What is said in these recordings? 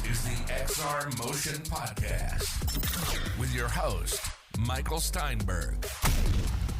is the XR Motion Podcast with your host, Michael Steinberg.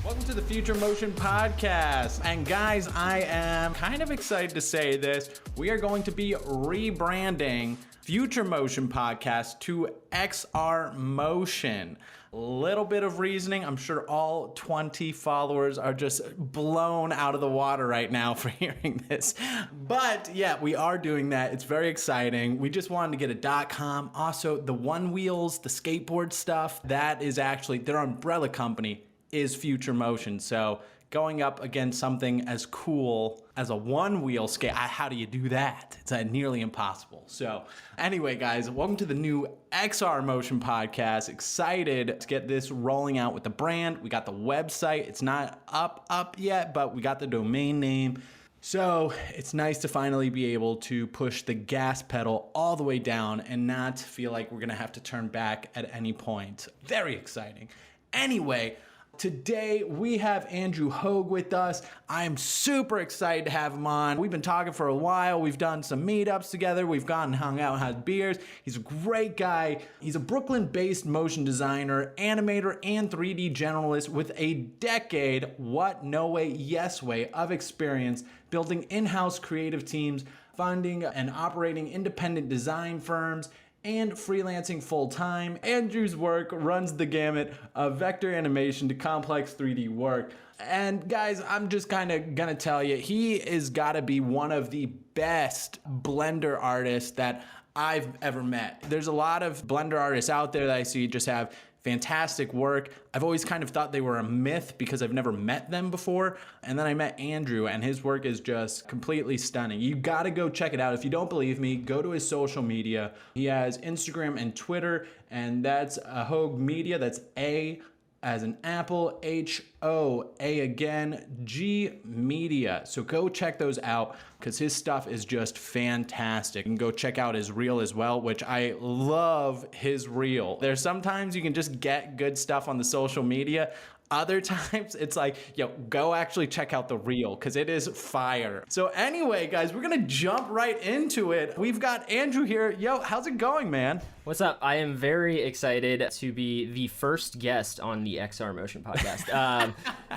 Welcome to the Future Motion Podcast. And guys, I am kind of excited to say this. We are going to be rebranding Future Motion Podcast to XR Motion. Little bit of reasoning. I'm sure all 20 followers are just blown out of the water right now for hearing this. But yeah, we are doing that. It's very exciting. We just wanted to get a .com. Also, the One Wheels, the skateboard stuff, that is actually their umbrella company is Future Motion. So going up against something as cool as a one-wheel skate, how do you do that? It's nearly impossible. So anyway, guys, welcome to the new XR Motion Podcast. Excited to get this rolling out with the brand. We got the website. It's not up yet, but we got the domain name. So it's nice to finally be able to push the gas pedal all the way down and not feel like we're going to have to turn back at any point. Very exciting. Anyway, today we have Andrew Hoag with us. I'm super excited to have him on. We've been talking for a while. We've done some meetups together. We've gone and hung out and had beers. He's a great guy. He's a Brooklyn-based motion designer, animator, and 3D generalist with a decade, what, no way, yes way, of experience building in-house creative teams, funding and operating independent design firms, and freelancing full-time. Andrew's work runs the gamut of vector animation to complex 3D work. And guys, I'm just kind of gonna tell you, he is gotta be one of the best Blender artists that I've ever met. There's a lot of Blender artists out there that I see just have fantastic work. I've always kind of thought they were a myth because I've never met them before. And then I met Andrew and his work is just completely stunning. You gotta go check it out. If you don't believe me, go to his social media. He has Instagram and Twitter, and that's Hoag Media. That's A as an apple, H-O-A again, G Media. So go check those out because his stuff is just fantastic. And go check out his reel as well, which I love his reel. There's sometimes you can just get good stuff on the social media. Other times it's like, yo, go actually check out the reel because it is fire. So anyway, guys, we're going to jump right into it. We've got Andrew here. Yo, how's it going, man? What's up? I am very excited to be the first guest on the XR Motion Podcast.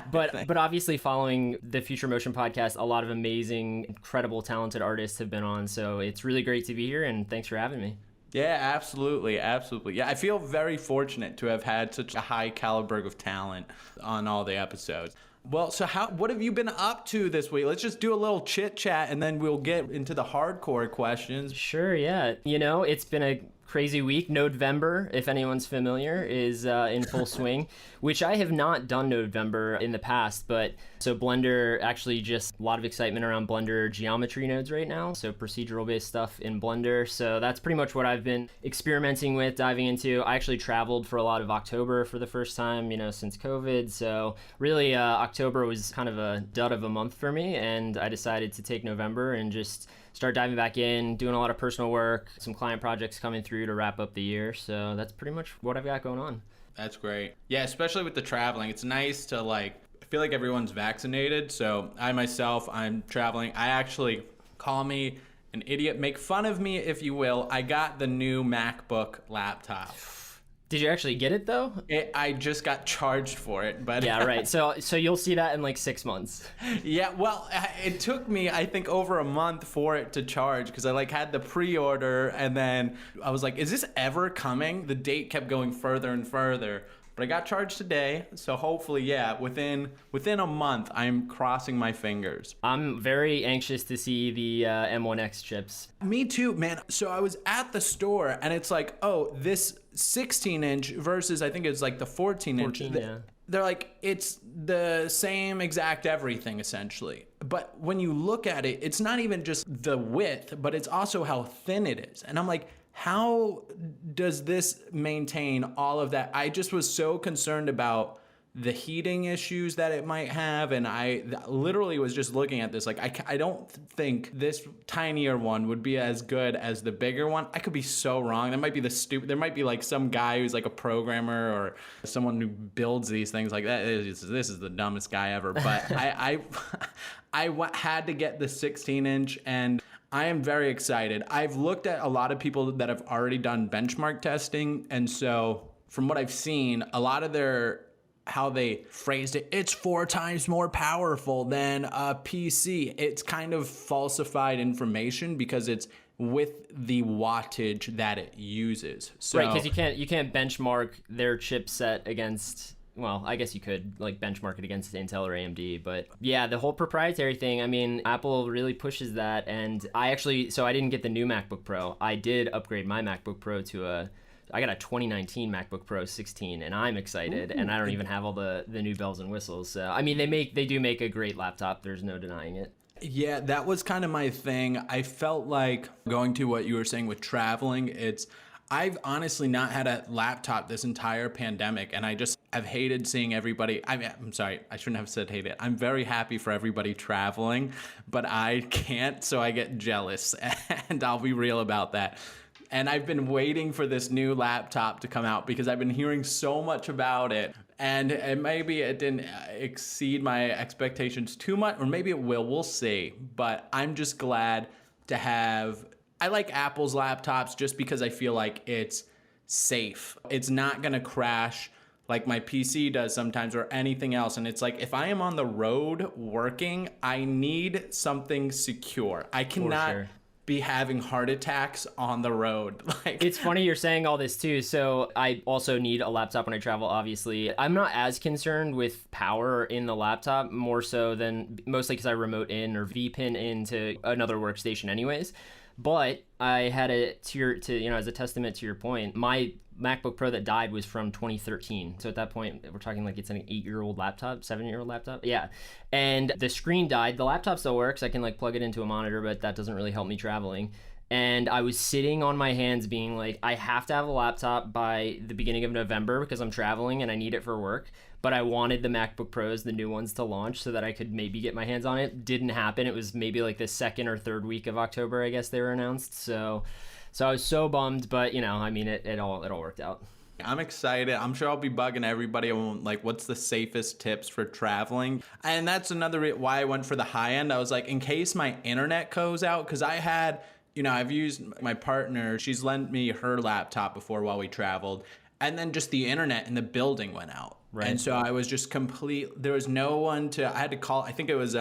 But obviously following the Future Motion Podcast, a lot of amazing, incredible, talented artists have been on. So it's really great to be here, and thanks for having me. Yeah, absolutely. Yeah, I feel very fortunate to have had such a high caliber of talent on all the episodes. Well, so what have you been up to this week? Let's just do a little chit chat and then we'll get into the hardcore questions. Sure, yeah. It's been a crazy week. November, if anyone's familiar, is in full swing, which I have not done November in the past, but so Blender, actually just a lot of excitement around Blender geometry nodes right now, so procedural based stuff in Blender. So that's pretty much what I've been experimenting with, diving into. I actually traveled for a lot of October for the first time, since COVID. So really October was kind of a dud of a month for me, and I decided to take November and just start diving back in, doing a lot of personal work, some client projects coming through to wrap up the year. So that's pretty much what I've got going on. That's great. Yeah, especially with the traveling. It's nice to I feel like everyone's vaccinated. So I'm traveling. I actually, call me an idiot, make fun of me if you will. I got the new MacBook laptop. Did you actually get it though? I just got charged for it, but yeah, right. So you'll see that in 6 months. Yeah, well, it took me I think over a month for it to charge because I had the pre-order and then I was like, is this ever coming? The date kept going further and further. But I got charged today, so hopefully, yeah, within a month, I'm crossing my fingers. I'm very anxious to see the M1X chips. Me too, man. So I was at the store, and it's like, oh, this 16-inch versus I think it's the 14-inch. 14, yeah. They're like, it's the same exact everything, essentially. But when you look at it, it's not even just the width, but it's also how thin it is. And I'm like, how does this maintain all of that? I just was so concerned about the heating issues that it might have, and I literally was just looking at this I don't think this tinier one would be as good as the bigger one. I could be so wrong. There might be there might be some guy who's a programmer or someone who builds these things like that. This is the dumbest guy ever, but I had to get the 16-inch, and I am very excited. I've looked at a lot of people that have already done benchmark testing. And so from what I've seen, a lot of how they phrased it, it's 4 times more powerful than a PC. It's kind of falsified information because it's with the wattage that it uses. So, right, because you can't benchmark their chipset against. Well, I guess you could like benchmark it against Intel or AMD, but yeah, the whole proprietary thing, I mean, Apple really pushes that. And I didn't get the new MacBook Pro. I did upgrade my MacBook Pro to I got a 2019 MacBook Pro 16, and I'm excited. Ooh. And I don't even have all the new bells and whistles. So, I mean, they do make a great laptop. There's no denying it. Yeah, that was kind of my thing. I felt like going to what you were saying with traveling, I've honestly not had a laptop this entire pandemic, and I've hated seeing everybody. I'm sorry, I shouldn't have said hated. I'm very happy for everybody traveling, but I can't, so I get jealous, and I'll be real about that. And I've been waiting for this new laptop to come out because I've been hearing so much about it. And maybe it didn't exceed my expectations too much, or maybe it will. We'll see. But I'm just glad to have... I like Apple's laptops just because I feel like it's safe. It's not going to crash like my PC does sometimes or anything else. And it's like, if I am on the road working, I need something secure. I cannot be having heart attacks on the road. It's funny you're saying all this too. So I also need a laptop when I travel, obviously. I'm not as concerned with power in the laptop, more so than mostly because I remote in or VPN into another workstation anyways. But I had as a testament to your point, my MacBook Pro that died was from 2013. So at that point, we're talking like it's an 8-year-old laptop, 7-year-old laptop. Yeah. And the screen died. The laptop still works. I can like plug it into a monitor, but that doesn't really help me traveling. And I was sitting on my hands being like, I have to have a laptop by the beginning of November because I'm traveling and I need it for work. But I wanted the MacBook Pros, the new ones, to launch so that I could maybe get my hands on it. Didn't happen. It was maybe like the 2nd or 3rd week of October, I guess they were announced. So I was so bummed, but I mean, it all worked out. I'm excited. I'm sure I'll be bugging everybody on like, what's the safest tips for traveling? And that's another why I went for the high end. I was like, in case my internet goes out, because I had, I've used my partner. She's lent me her laptop before while we traveled. And then just the internet in the building went out. Right. And so I was just there was no one I had to call. I think it was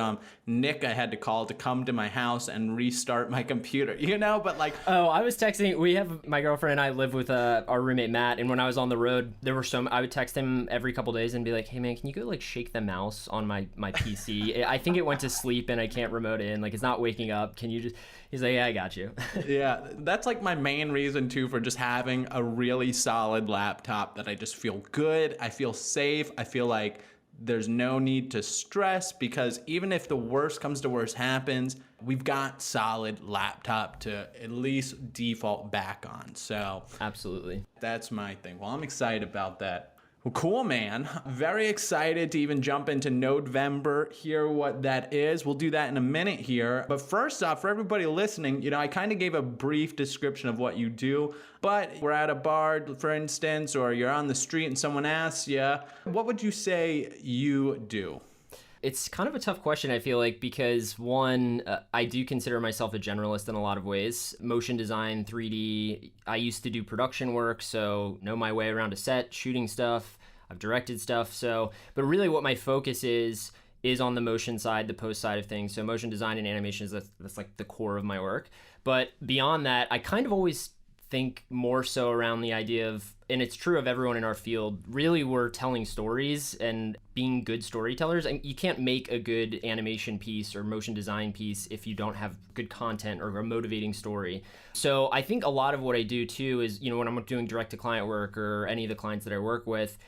Nick I had to call to come to my house and restart my computer, but like. Oh, I was texting. My girlfriend and I live with our roommate Matt. And when I was on the road, I would text him every couple days and be like, hey man, can you go like shake the mouse on my PC? I think it went to sleep and I can't remote in. Like it's not waking up. Can you just, he's like, yeah, I got you. Yeah. That's like my main reason too, for just having a really solid laptop that I just feel good. I feel safe. I feel like there's no need to stress because even if the worst comes to worst happens, we've got solid laptop to at least default back on. So absolutely. That's my thing. Well, I'm excited about that. Well, cool, man. Very excited to even jump into November, hear what that is. We'll do that in a minute here. But first off, for everybody listening, I kind of gave a brief description of what you do, but we're at a bar, for instance, or you're on the street and someone asks you, what would you say you do? It's kind of a tough question, I feel like, because one, I do consider myself a generalist in a lot of ways. Motion design, 3D, I used to do production work, so know my way around a set, shooting stuff, I've directed stuff. But really what my focus is on the motion side, the post side of things. So motion design and animation, that's like the core of my work. But beyond that, I kind of always think more so around the idea of, and it's true of everyone in our field, really we're telling stories and being good storytellers. And you can't make a good animation piece or motion design piece if you don't have good content or a motivating story. So I think a lot of what I do too is, when I'm doing direct to client work or any of the clients that I work with,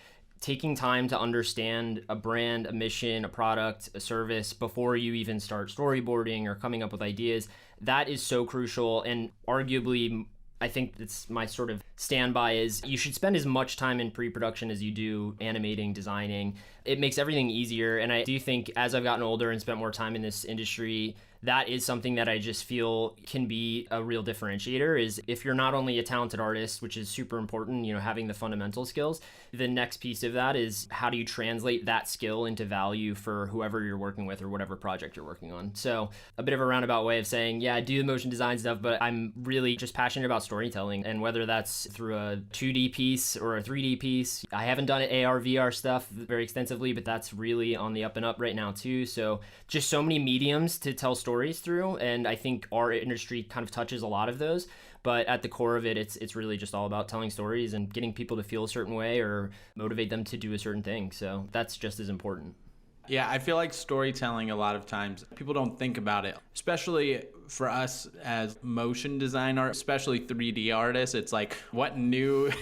taking time to understand a brand, a mission, a product, a service before you even start storyboarding or coming up with ideas, that is so crucial. And arguably, I think it's my sort of standby is you should spend as much time in pre-production as you do animating, designing. It makes everything easier. And I do think as I've gotten older and spent more time in this industry, that is something that I just feel can be a real differentiator. Is if you're not only a talented artist, which is super important, having the fundamental skills, the next piece of that is how do you translate that skill into value for whoever you're working with or whatever project you're working on. So a bit of a roundabout way of saying, yeah, I do the motion design stuff, but I'm really just passionate about storytelling. And whether that's through a 2D piece or a 3D piece, I haven't done AR, VR stuff very extensively, but that's really on the up and up right now too. So just so many mediums to tell stories through. And I think our industry kind of touches a lot of those. But at the core of it, it's really just all about telling stories and getting people to feel a certain way or motivate them to do a certain thing. So that's just as important. Yeah, I feel like storytelling, a lot of times people don't think about it, especially for us as motion design art, especially 3D artists. It's like, what new,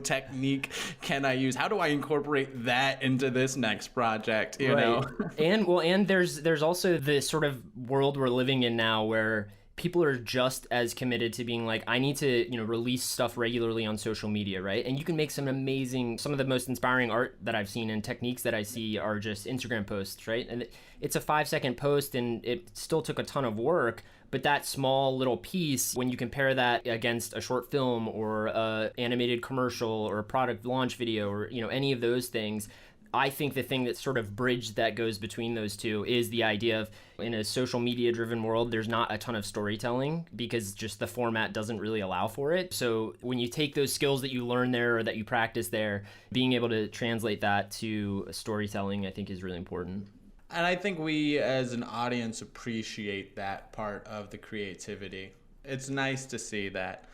technique can I use? How do I incorporate that into this next project? You know? And there's also this sort of world we're living in now where people are just as committed to being like, I need to, release stuff regularly on social media, right? And you can make some of the most inspiring art that I've seen and techniques that I see are just Instagram posts, right? And it's a 5-second post and it still took a ton of work, but that small little piece, when you compare that against a short film or a animated commercial or a product launch video or, any of those things, I think the thing that sort of bridged that goes between those two is the idea of, in a social media driven world, there's not a ton of storytelling because just the format doesn't really allow for it. So when you take those skills that you learn there or that you practice there, being able to translate that to storytelling, I think is really important. And I think we as an audience appreciate that part of the creativity. It's nice to see that.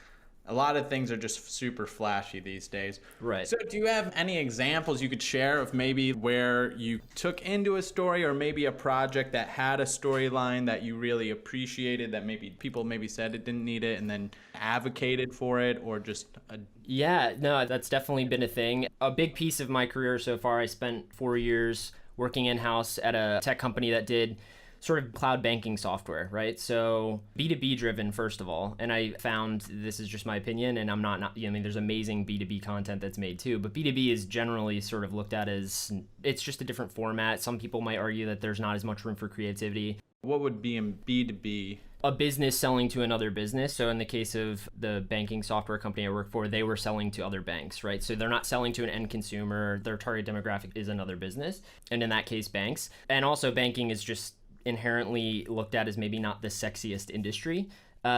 A lot of things are just super flashy these days. Right. So do you have any examples you could share of maybe where you took into a story or maybe a project that had a storyline that you really appreciated, that maybe people maybe said it didn't need it and then advocated for it, or just a... Yeah, no, that's definitely been a thing. A big piece of my career so far, I spent 4 years working in-house at a tech company that did sort of cloud banking software, right? So B2B driven, first of all. And I found, this is just my opinion, and I'm not there's amazing B2B content that's made too, but B2B is generally sort of looked at as, it's just a different format. Some people might argue that there's not as much room for creativity. What would be in B2B? A business selling to another business. So in the case of the banking software company I work for, they were selling to other banks, right? So they're not selling to an end consumer. Their target demographic is another business. And in that case, banks. And also banking is just inherently looked at as maybe not the sexiest industry.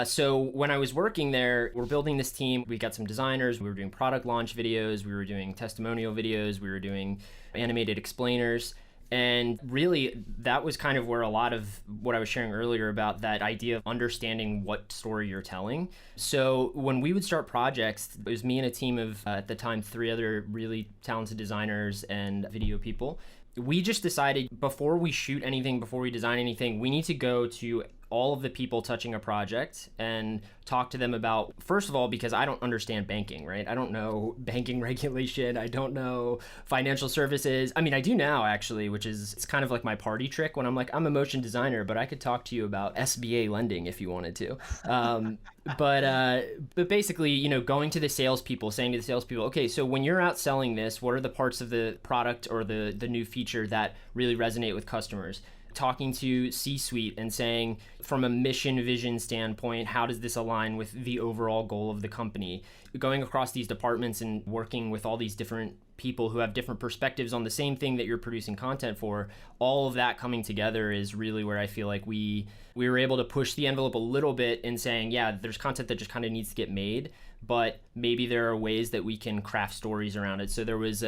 So when I was working there, we're building this team. We got some designers. We were doing product launch videos. We were doing testimonial videos. We were doing animated explainers. And really, that was kind of where a lot of what I was sharing earlier about that idea of understanding what story you're telling. So when we would start projects, it was me and a team of, at the time, 3 other really talented designers and video people. We just decided before we shoot anything, before we design anything, we need to go to all of the people touching a project and talk to them about, first of all, because I don't understand banking, right? I don't know banking regulation. I don't know financial services. I mean, I do now, actually, which is, it's kind of like my party trick when I'm like, I'm a motion designer, but I could talk to you about SBA lending if you wanted to. But basically, going to the salespeople, saying to the salespeople, okay, so when you're out selling this, what are the parts of the product or the new feature that really resonate with customers? Talking to C-suite and saying, from a mission vision standpoint, how does this align with the overall goal of the company? Going across these departments and working with all these different people who have different perspectives on the same thing that you're producing content for, all of that coming together is really where I feel like we were able to push the envelope a little bit in saying, yeah, there's content that just kind of needs to get made, but maybe there are ways that we can craft stories around it. So there was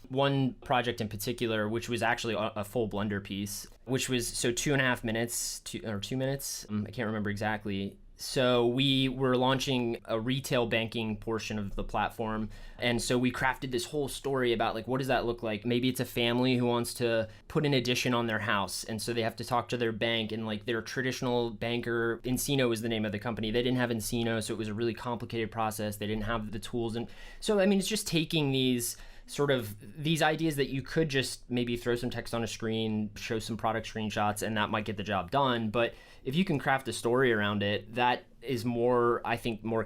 one project in particular, which was actually a full Blender piece, which was 2.5 minutes, 2 minutes. I can't remember exactly. So we were launching a retail banking portion of the platform. And so we crafted this whole story about like, what does that look like? Maybe it's a family who wants to put an addition on their house. And so they have to talk to their bank, and like their traditional banker, Encino is the name of the company. They didn't have Encino. So it was a really complicated process. They didn't have the tools. And so, I mean, it's just taking these ideas that you could just maybe throw some text on a screen, show some product screenshots, and that might get the job done. But if you can craft a story around it, that is more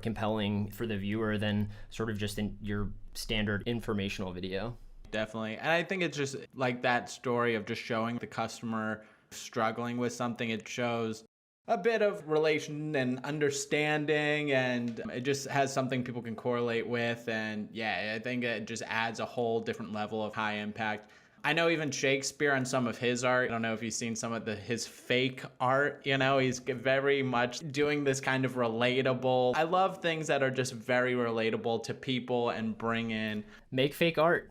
compelling for the viewer than sort of just in your standard informational video. Definitely. And I think it's just like that story of just showing the customer struggling with something. It shows a bit of relation and understanding, and it just has something people can correlate with. And yeah, I think it just adds a whole different level of high impact. I know even Shakespeare on some of his art, I don't know if you've seen some of his fake art, he's very much doing this kind of relatable. I love things that are just very relatable to people and bring in. Make fake art.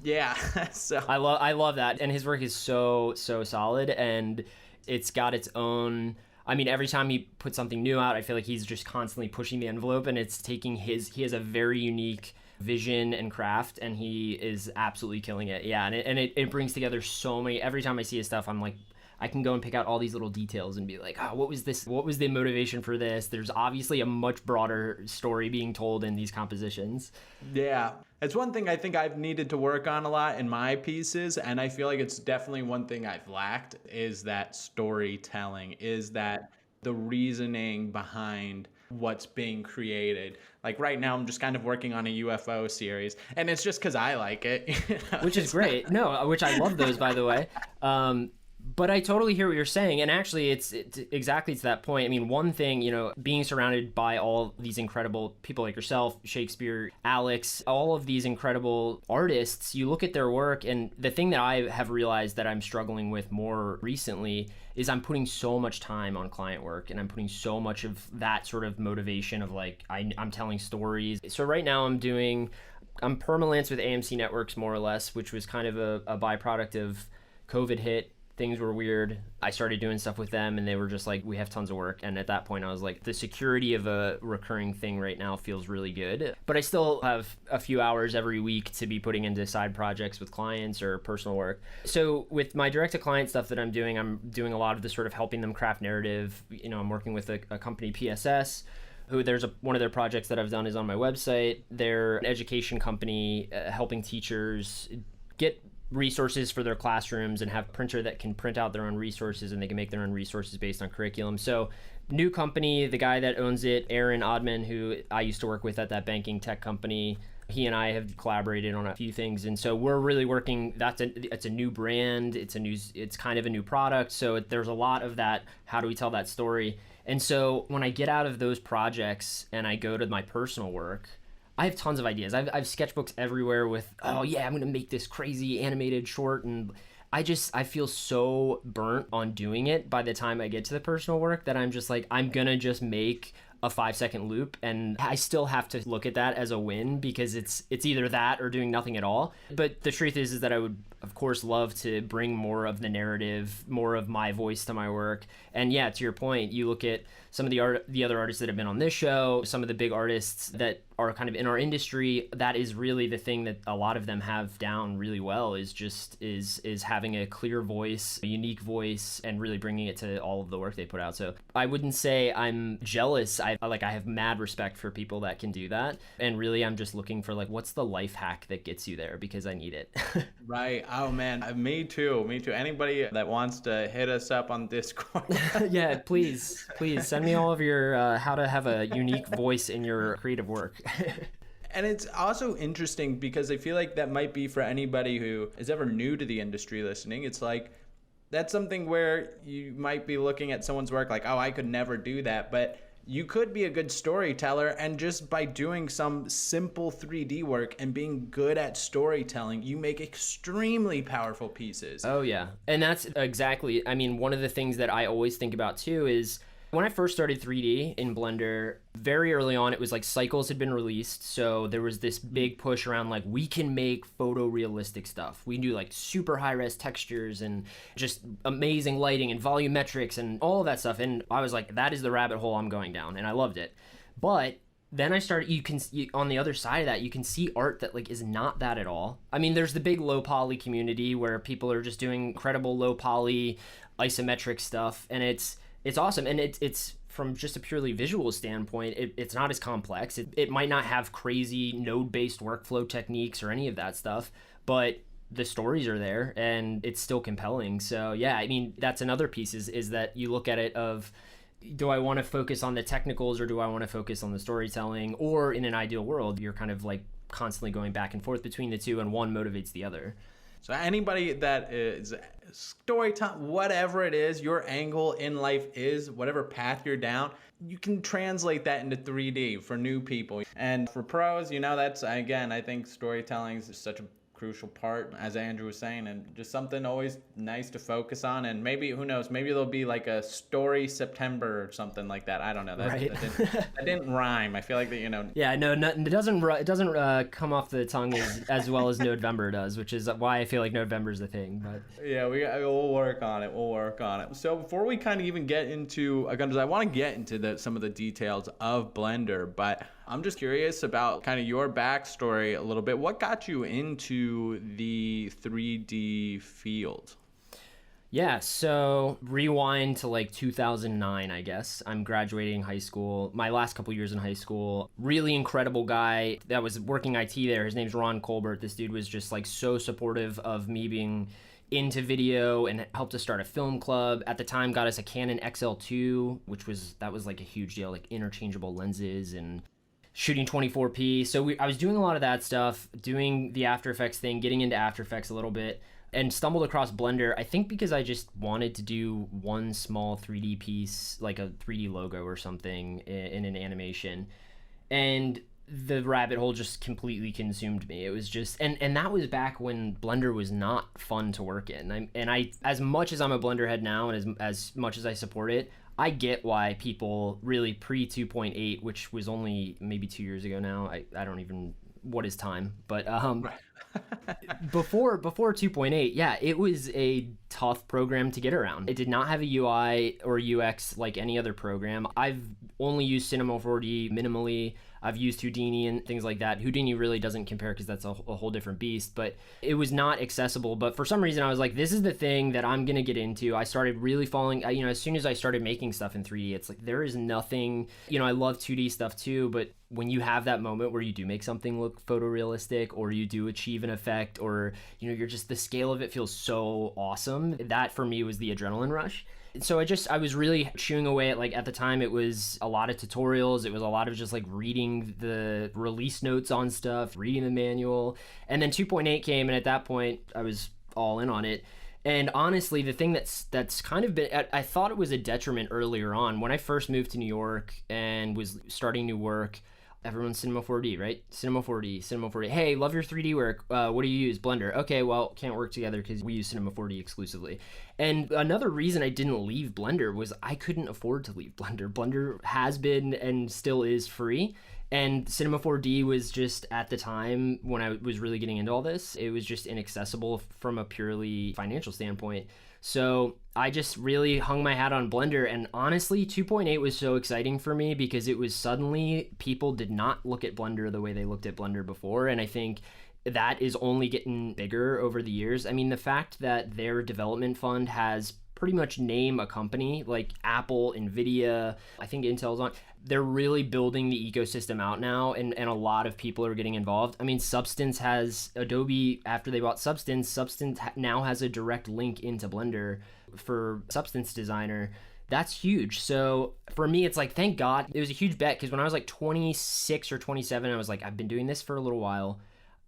Yeah. So I love that. And his work is so solid, and it's got its own, I mean, every time he puts something new out, I feel like he's just constantly pushing the envelope, and it's taking he has a very unique vision and craft, and he is absolutely killing it. Yeah, and it brings together so many. Every time I see his stuff, I'm like, I can go and pick out all these little details and be like, oh, what was this? What was the motivation for this? There's obviously a much broader story being told in these compositions. Yeah. It's one thing I think I've needed to work on a lot in my pieces, and I feel like it's definitely one thing I've lacked, is that storytelling, is that the reasoning behind what's being created. Like right now, I'm just kind of working on a UFO series, and it's just because I like it. Which is great. No, which I love those, by the way. But I totally hear what you're saying. And actually, it's exactly to that point. I mean, one thing, being surrounded by all these incredible people like yourself, Shakespeare, Alex, all of these incredible artists, you look at their work, and the thing that I have realized that I'm struggling with more recently is I'm putting so much time on client work, and I'm putting so much of that sort of motivation of like, I'm telling stories. So right now I'm permalance with AMC Networks, more or less, which was kind of a byproduct of COVID hit. Things were weird. I started doing stuff with them, and they were just like, we have tons of work. And at that point, I was like, the security of a recurring thing right now feels really good. But I still have a few hours every week to be putting into side projects with clients or personal work. So with my direct-to-client stuff that I'm doing a lot of the sort of helping them craft narrative. I'm working with a company, PSS, who one of their projects that I've done is on my website. They're an education company helping teachers get resources for their classrooms and have a printer that can print out their own resources, and they can make their own resources based on curriculum. So new company, the guy that owns it, Aaron Odman, who I used to work with at that banking tech company, he and I have collaborated on a few things. And so we're really working, it's a new brand, it's kind of a new product. So there's a lot of that, how do we tell that story? And so when I get out of those projects and I go to my personal work, I have tons of ideas. I've sketchbooks everywhere with, oh yeah, I'm going to make this crazy animated short. And I feel so burnt on doing it by the time I get to the personal work that I'm just like, I'm going to just make a 5-second loop. And I still have to look at that as a win, because it's either that or doing nothing at all. But the truth is that I would, of course, love to bring more of the narrative, more of my voice to my work. And yeah, to your point, you look at some of the other artists that have been on this show, some of the big artists that are kind of in our industry, that is really the thing that a lot of them have down really well, is having a clear voice, a unique voice, and really bringing it to all of the work they put out. So I wouldn't say I'm jealous. I have mad respect for people that can do that. And really, I'm just looking for like, what's the life hack that gets you there, because I need it. Right. Oh man, me too. Anybody that wants to hit us up on Discord. Yeah, please send me all of your how to have a unique voice in your creative work. And it's also interesting because I feel like that might be for anybody who is ever new to the industry listening. It's like, that's something where you might be looking at someone's work like, oh, I could never do that. But you could be a good storyteller, and just by doing some simple 3D work and being good at storytelling, you make extremely powerful pieces. Oh yeah. And that's exactly, I mean, one of the things that I always think about too is, when I first started 3D in Blender, very early on, it was like cycles had been released. So there was this big push around like, we can make photorealistic stuff. We do like super high-res textures and just amazing lighting and volumetrics and all of that stuff. And I was like, that is the rabbit hole I'm going down. And I loved it. But then I started, on the other side of that, you can see art that like is not that at all. I mean, there's the big low poly community where people are just doing incredible low poly isometric stuff. And it's awesome. And it's from just a purely visual standpoint, it's not as complex. It might not have crazy node-based workflow techniques or any of that stuff, but the stories are there and it's still compelling. So yeah, I mean, that's another piece is that you look at it of, do I want to focus on the technicals or do I want to focus on the storytelling? Or in an ideal world, you're kind of like constantly going back and forth between the two, and one motivates the other. So anybody that is storytelling, whatever it is, your angle in life is, whatever path you're down, you can translate that into 3D for new people. And for pros, that's, again, I think storytelling is such a crucial part, as Andrew was saying, and just something always nice to focus on. And maybe, who knows, maybe there'll be like a story September or something like that. I don't know. That didn't rhyme. I feel like that, Yeah, no, it doesn't come off the tongue as well as November does, which is why I feel like November's the thing. But yeah, we'll work on it. We'll work on it. So before we kind of even get into, because I want to get into some of the details of Blender, but I'm just curious about kind of your backstory a little bit. What got you into the 3D field? Yeah, so rewind to like 2009, I guess. I'm graduating high school. My last couple years in high school, really incredible guy that was working IT there. His name's Ron Colbert. This dude was just like so supportive of me being into video and helped us start a film club. At the time, got us a Canon XL2, that was like a huge deal, like interchangeable lenses and shooting 24p. So I was doing a lot of that stuff, doing the After Effects thing, getting into After Effects a little bit, and stumbled across Blender, I think because I just wanted to do one small 3D piece, like a 3D logo or something in an animation. And the rabbit hole just completely consumed me. It was just, and that was back when Blender was not fun to work in. I as much as I'm a Blender head now, and as much as I support it, I get why people really pre 2.8, which was only maybe 2 years ago now. I don't even, what is time? But before 2.8, yeah, it was a tough program to get around. It did not have a UI or UX like any other program. I've only used Cinema 4D minimally. I've used Houdini and things like that. Houdini really doesn't compare because that's a whole different beast, but it was not accessible. But for some reason, I was like, this is the thing that I'm going to get into. I started really falling, as soon as I started making stuff in 3D, it's like, there is nothing, I love 2D stuff too, but when you have that moment where you do make something look photorealistic, or you do achieve an effect, or, you're just, the scale of it feels so awesome. That for me was the adrenaline rush. So I was really chewing away at, like, at the time it was a lot of tutorials. It was a lot of just like reading the release notes on stuff, reading the manual. And then 2.8 came, and at that point I was all in on it. And honestly, the thing that's kind of been, I thought it was a detriment earlier on. When I first moved to New York and was starting new work, everyone's Cinema 4D, right? Cinema 4D. Hey, love your 3D work. What do you use? Blender. Okay, well, can't work together because we use Cinema 4D exclusively. And another reason I didn't leave Blender was I couldn't afford to leave Blender. Blender has been and still is free. And Cinema 4D was just, at the time when I was really getting into all this, it was just inaccessible from a purely financial standpoint. So I just really hung my hat on Blender, and honestly, 2.8 was so exciting for me because it was suddenly people did not look at Blender the way they looked at Blender before, and I think that is only getting bigger over the years. I mean, the fact that their development fund has pretty much name a company like Apple, Nvidia, I think Intel's on. They're really building the ecosystem out now, and a lot of people are getting involved. I mean, Substance has, Adobe, after they bought Substance now has a direct link into Blender for Substance Designer. That's huge. So for me, it's like, thank God. It was a huge bet because when I was like 26 or 27, I was like, I've been doing this for a little while.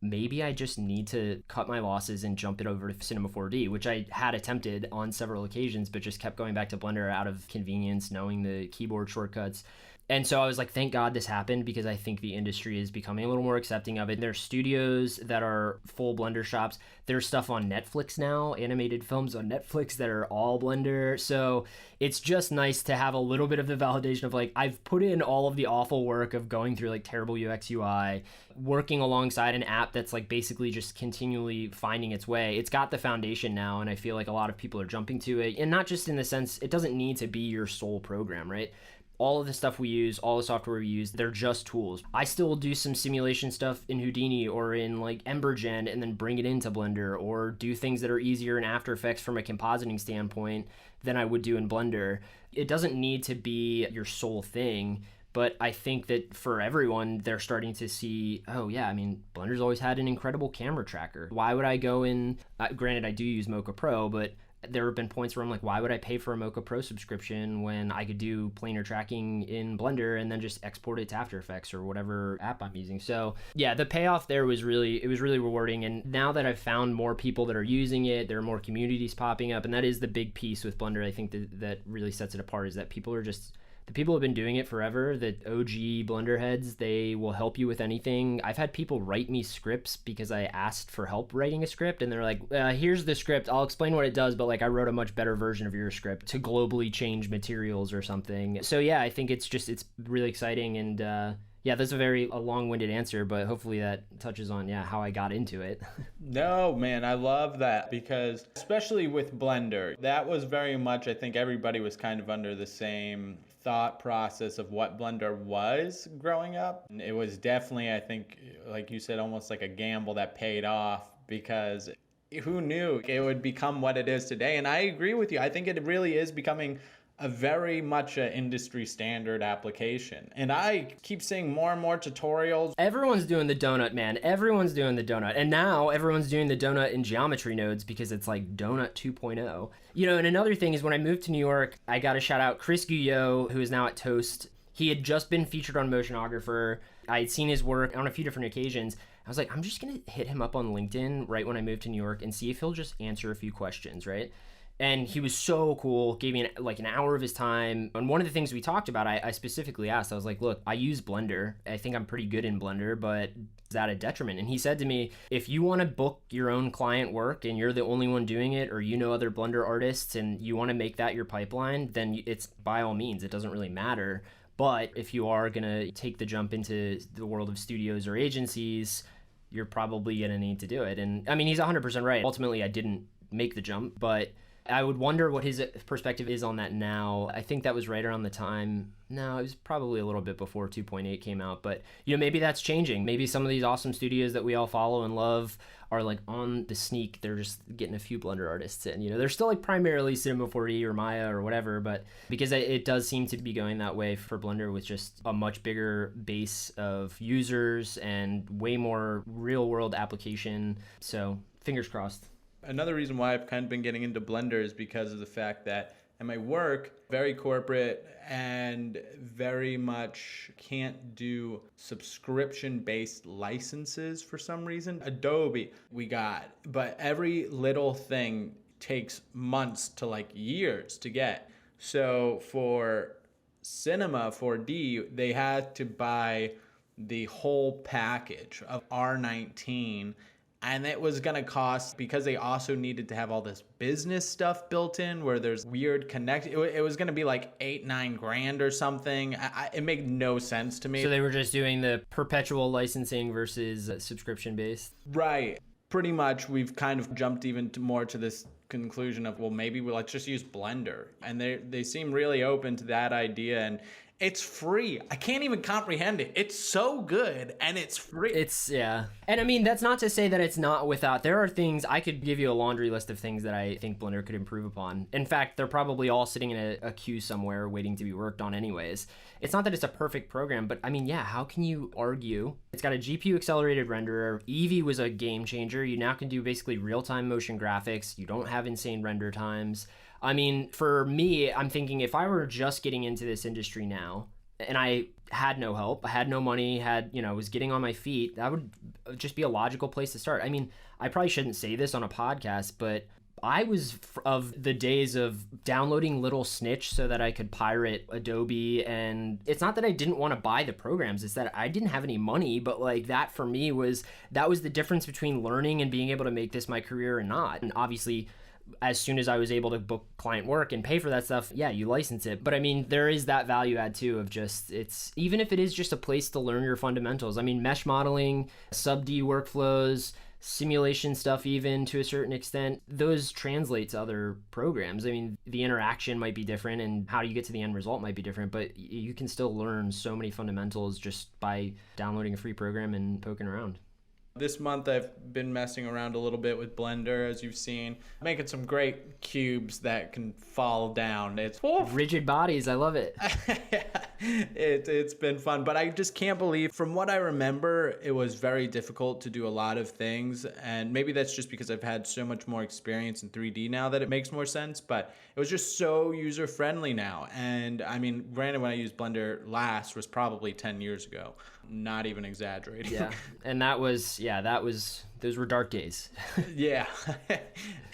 Maybe I just need to cut my losses and jump it over to Cinema 4D, which I had attempted on several occasions, but just kept going back to Blender out of convenience, knowing the keyboard shortcuts. And so I was like, thank God this happened, because I think the industry is becoming a little more accepting of it. There's studios that are full Blender shops. There's stuff on Netflix now, animated films on Netflix that are all Blender. So it's just nice to have a little bit of the validation of like, I've put in all of the awful work of going through like terrible UX UI, working alongside an app that's like basically just continually finding its way. It's got the foundation now, and I feel like a lot of people are jumping to it. And not just in the sense, it doesn't need to be your sole program, right? All of the stuff we use, all the software we use, they're just tools. I still do some simulation stuff in Houdini or in like EmberGen and then bring it into Blender, or do things that are easier in After Effects from a compositing standpoint than I would do in Blender. It doesn't need to be your sole thing, but I think that for everyone, they're starting to see, oh yeah, I mean, Blender's always had an incredible camera tracker. Why would I go in, granted I do use Mocha Pro, but There have been points where I'm like, why would I pay for a Mocha Pro subscription when I could do planar tracking in Blender and then just export it to After Effects or whatever app I'm using? So yeah, the payoff there was really rewarding. And now that I've found more people that are using it, there are more communities popping up. And that is the big piece with Blender, I think, that really sets it apart, is that the people have been doing it forever. The OG Blender heads, they will help you with anything. I've had people write me scripts because I asked for help writing a script, and they're like, here's the script. I'll explain what it does, but like I wrote a much better version of your script to globally change materials or something. So yeah, I think it's really exciting. And yeah, that's a long-winded answer, but hopefully that touches on, how I got into it. No, man, I love that, because especially with Blender, that was very much, I think everybody was kind of under the same thought process of what Blender was growing up. And it was definitely, I think, like you said, almost like a gamble that paid off, because who knew it would become what it is today? And I agree with you. I think it really is becoming a very much an industry standard application. And I keep seeing more and more tutorials. Everyone's doing the donut, man. Everyone's doing the donut. And now everyone's doing the donut in geometry nodes because it's like donut 2.0. And another thing is, when I moved to New York, I got to shout out Chris Guyot, who is now at Toast. He had just been featured on Motionographer. I had seen his work on a few different occasions. I was like, I'm just going to hit him up on LinkedIn right when I moved to New York and see if he'll just answer a few questions, right? And he was so cool, gave me an hour of his time. And one of the things we talked about, I specifically asked, I was like, look, I use Blender. I think I'm pretty good in Blender, but is that a detriment? And he said to me, if you want to book your own client work and you're the only one doing it, or other Blender artists and you want to make that your pipeline, then it's by all means, it doesn't really matter. But if you are going to take the jump into the world of studios or agencies, you're probably going to need to do it. And I mean, he's 100% right. Ultimately, I didn't make the jump, but I would wonder what his perspective is on that now. I think that was right around the time. No, it was probably a little bit before 2.8 came out, but maybe that's changing. Maybe some of these awesome studios that we all follow and love are like on the sneak. They're just getting a few Blender artists in. They're still like primarily Cinema 4D or Maya or whatever, but because it does seem to be going that way for Blender, with just a much bigger base of users and way more real world application. So fingers crossed. Another reason why I've kind of been getting into Blender is because of the fact that at my work, very corporate and very much can't do subscription-based licenses for some reason. Adobe we got, but every little thing takes months to like years to get. So for Cinema 4D, they had to buy the whole package of R19. And it was going to cost, because they also needed to have all this business stuff built in where there's weird connect. It was going to be like $8-9 grand or something. It made no sense to me. So they were just doing the perpetual licensing versus subscription based. Right. Pretty much we've kind of jumped even more to this conclusion of, well, maybe let's just use Blender. And they seem really open to that idea. And it's free. I can't even comprehend it. It's so good, and it's free. Yeah. And I mean, that's not to say that it's not without. There are things, I could give you a laundry list of things that I think Blender could improve upon. In fact, they're probably all sitting in a queue somewhere waiting to be worked on anyways. It's not that it's a perfect program, but I mean, how can you argue? It's got a GPU accelerated renderer. Eevee was a game changer. You now can do basically real-time motion graphics. You don't have insane render times. I mean, for me, I'm thinking if I were just getting into this industry now and I had no help, I had no money, was getting on my feet, that would just be a logical place to start. I mean, I probably shouldn't say this on a podcast, but I was of the days of downloading Little Snitch so that I could pirate Adobe. And it's not that I didn't want to buy the programs, it's that I didn't have any money, but like that for me was the difference between learning and being able to make this my career and not. And obviously, as soon as I was able to book client work and pay for that stuff, you license it. But I mean, there is that value add too of just, it's, even if it is just a place to learn your fundamentals. I mean, mesh modeling, sub-D workflows, simulation stuff, even to a certain extent, those translate to other programs. I mean, the interaction might be different and how you get to the end result might be different, but you can still learn so many fundamentals just by downloading a free program and poking around. This month I've been messing around a little bit with Blender, as you've seen, making some great cubes that can fall down. It's rigid bodies. I love it. It's been fun, but I just can't believe, from what I remember, it was very difficult to do a lot of things, and maybe that's just because I've had so much more experience in 3D now that it makes more sense, but it was just so user-friendly now. And I mean, granted, when I used Blender last was probably 10 years ago. Not even exaggerating. Yeah, and those were dark days. Yeah.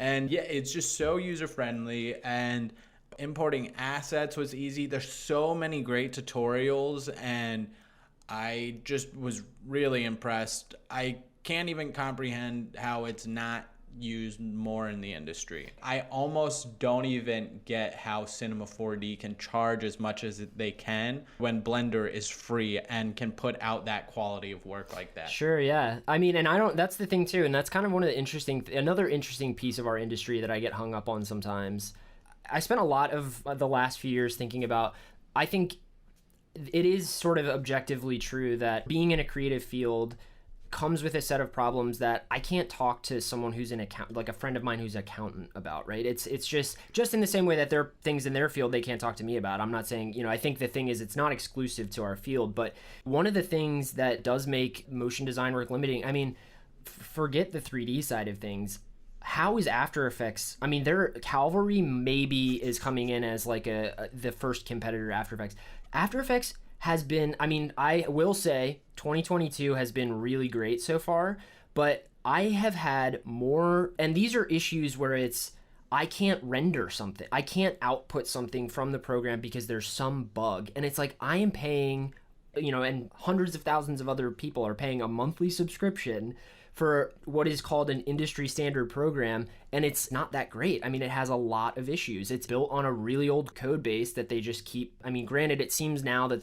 And yeah, it's just so user-friendly, and importing assets was easy. There's so many great tutorials, and I just was really impressed. I can't even comprehend how it's not used more in the industry. I almost don't even get how Cinema 4D can charge as much as they can when Blender is free and can put out that quality of work like that. Sure, yeah. I mean, and that's the thing too, and that's kind of one of the another interesting piece of our industry that I get hung up on sometimes. I spent a lot of the last few years thinking about, I think it is sort of objectively true that being in a creative field comes with a set of problems that I can't talk to someone who's an accountant, like a friend of mine who's an accountant, about, right? It's just in the same way that there are things in their field they can't talk to me about. I'm not saying, I think the thing is it's not exclusive to our field, but one of the things that does make motion design work limiting, I mean, forget the 3D side of things. How is After Effects? I mean, Calvary maybe is coming in as like the first competitor to After Effects. After Effects has been, I mean, I will say 2022 has been really great so far, but I have had more, and these are issues where I can't render something. I can't output something from the program because there's some bug. And it's like, I am paying, and hundreds of thousands of other people are paying a monthly subscription for what is called an industry standard program, and it's not that great. I mean, it has a lot of issues. It's built on a really old code base that they just keep, I mean, granted, it seems now that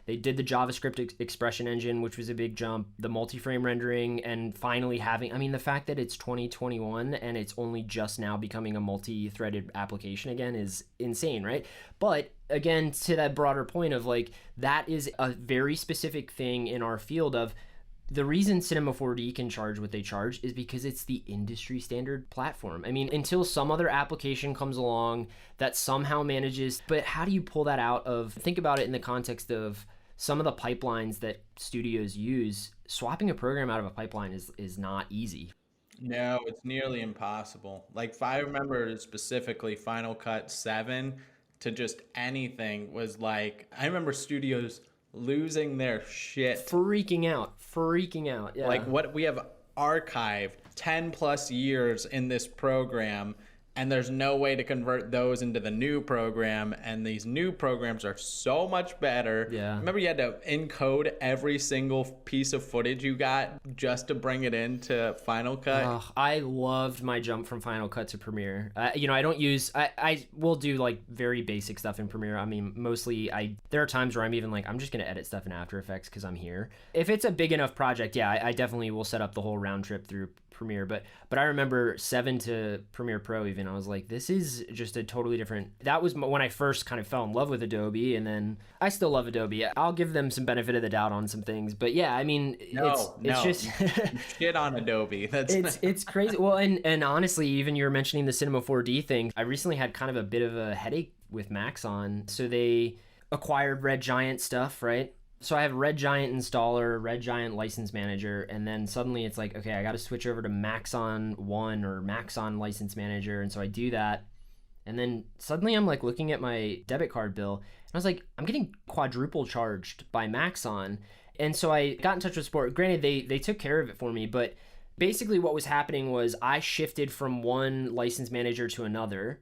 they did the JavaScript expression engine, which was a big jump, the multi-frame rendering, and finally having, I mean, the fact that it's 2021 and it's only just now becoming a multi-threaded application again is insane, right? But again, to that broader point of like, that is a very specific thing in our field of, the reason Cinema 4D can charge what they charge is because it's the industry standard platform. I mean, until some other application comes along that somehow manages, but how do you pull that out of, think about it in the context of some of the pipelines that studios use. Swapping a program out of a pipeline is not easy. No, it's nearly impossible. Like, if I remember specifically Final Cut 7 to just anything was like, I remember studios losing their shit, freaking out. Yeah, like what we have archived 10 plus years in this program, and there's no way to convert those into the new program, and these new programs are so much better. Yeah, remember you had to encode every single piece of footage you got just to bring it into Final Cut. I loved my jump from Final Cut to Premiere. I don't use, I will do like very basic stuff in Premiere. I mean, mostly there are times where I'm even like, I'm just going to edit stuff in After Effects because I'm here. If it's a big enough project, yeah, I definitely will set up the whole round trip through Premiere, but I remember 7 to Premiere Pro even, I was like, this is just a totally different, that was when I first kind of fell in love with Adobe, and then I still love Adobe. I'll give them some benefit of the doubt on some things, but yeah, I mean, it's just shit on Adobe. It's crazy. Well, and honestly, even you were mentioning the Cinema 4D thing, I recently had kind of a bit of a headache with Maxon. So they acquired Red Giant stuff, right? So I have Red Giant installer, Red Giant license manager, and then suddenly it's like, okay, I got to switch over to Maxon 1 or Maxon license manager. And so I do that. And then suddenly I'm like looking at my debit card bill, and I was like, I'm getting quadruple charged by Maxon. And so I got in touch with support. Granted, they took care of it for me, but basically what was happening was I shifted from one license manager to another,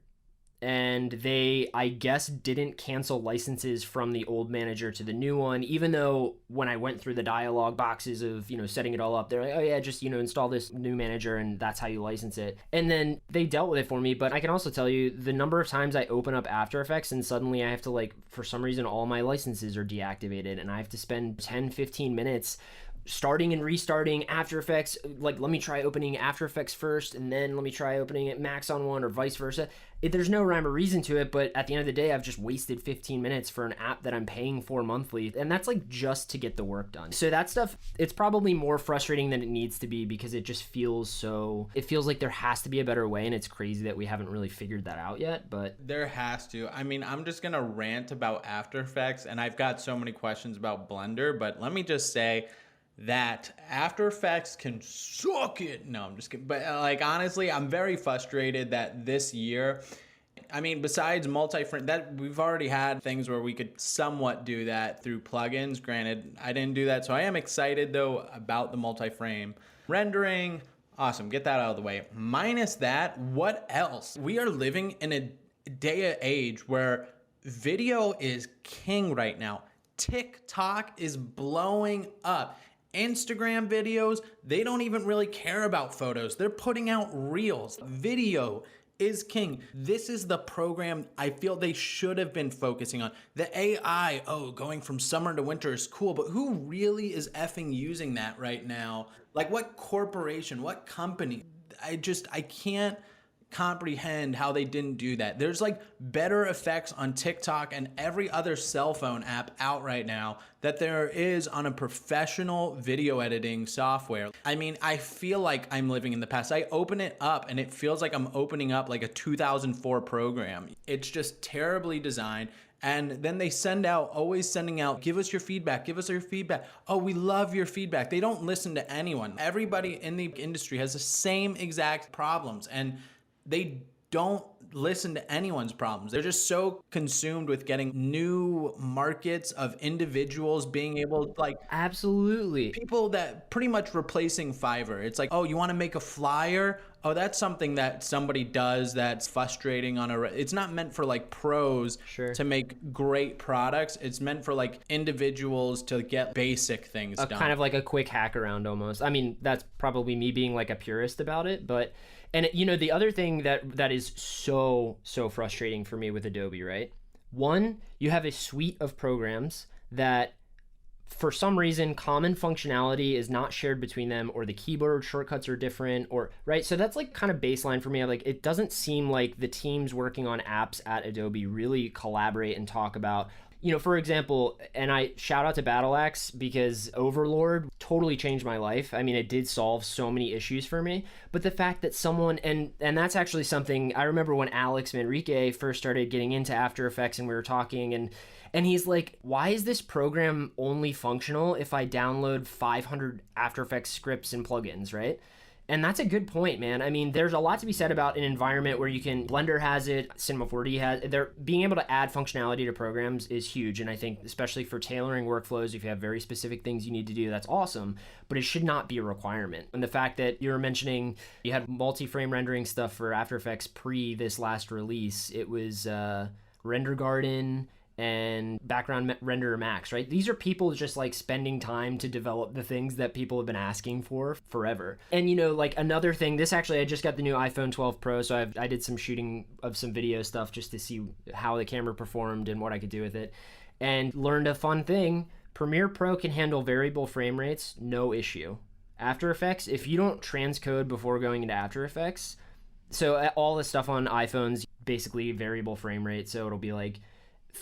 and they, I guess, didn't cancel licenses from the old manager to the new one, even though when I went through the dialog boxes of, setting it all up, they're like, oh yeah, just, install this new manager and that's how you license it. And then they dealt with it for me. But I can also tell you the number of times I open up After Effects and suddenly I have to, like, for some reason, all my licenses are deactivated and I have to spend 10, 15 minutes starting and restarting After Effects, like let me try opening After Effects first and then let me try opening it Max on one or vice versa. There's no rhyme or reason to it, but at the end of the day, I've just wasted 15 minutes for an app that I'm paying for monthly, and that's like just to get the work done. So that stuff, it's probably more frustrating than it needs to be because it just feels like there has to be a better way, and it's crazy that we haven't really figured that out yet, but there has to. I mean, I'm just gonna rant about After Effects, and I've got so many questions about Blender, but let me just say that After Effects can suck it. No, I'm just kidding. But like, honestly, I'm very frustrated that this year, I mean, besides multi-frame, that we've already had things where we could somewhat do that through plugins. Granted, I didn't do that. So I am excited though about the multi-frame rendering. Awesome. Get that out of the way. Minus that, what else? We are living in a day and age where video is king right now. TikTok is blowing up. Instagram videos, they don't even really care about photos. They're putting out reels. Video is king. This is the program I feel they should have been focusing on. The AI, going from summer to winter is cool, but who really is effing using that right now? Like what corporation, what company? I can't comprehend how they didn't do that. There's like better effects on TikTok and every other cell phone app out right now that there is on a professional video editing software. I mean, I feel like I'm living in the past. I open it up and it feels like I'm opening up like a 2004 program. It's just terribly designed. And then they always sending out, give us your feedback. Oh, we love your feedback. They don't listen to anyone. Everybody in the industry has the same exact problems, and they don't listen to anyone's problems. They're just so consumed with getting new markets of individuals being able to absolutely people that pretty much replacing Fiverr. It's like, oh, you want to make a flyer? Oh, that's something that somebody does that's frustrating it's not meant for like pros to make great products. It's meant for like individuals to get basic things done. Kind of like a quick hack around almost. I mean, that's probably me being like a purist about it, but and the other thing that is so frustrating for me with Adobe, right? One, you have a suite of programs that for some reason common functionality is not shared between them, or the keyboard shortcuts are different, or right. So that's like kind of baseline for me. Like, it doesn't seem like the teams working on apps at Adobe really collaborate and talk about, for example, and I shout out to Battle Axe because Overlord totally changed my life. I mean, it did solve so many issues for me, but the fact that someone, and that's actually something I remember when Alex Manrique first started getting into After Effects and we were talking, and he's like, why is this program only functional if I download 500 After Effects scripts and plugins, right? And that's a good point, man. I mean, there's a lot to be said about an environment where Blender has it, Cinema 4D has it. Being able to add functionality to programs is huge. And I think especially for tailoring workflows, if you have very specific things you need to do, that's awesome. But it should not be a requirement. And the fact that you were mentioning you had multi-frame rendering stuff for After Effects pre this last release, it was Render Garden and Background Renderer Max, right? These are people just like spending time to develop the things that people have been asking for forever. And like another thing, I just got the new iPhone 12 Pro, so I did some shooting of some video stuff just to see how the camera performed and what I could do with it, and learned a fun thing. Premiere Pro can handle variable frame rates, no issue. After Effects, if you don't transcode before going into After Effects, so all the stuff on iPhones, basically variable frame rate, so it'll be like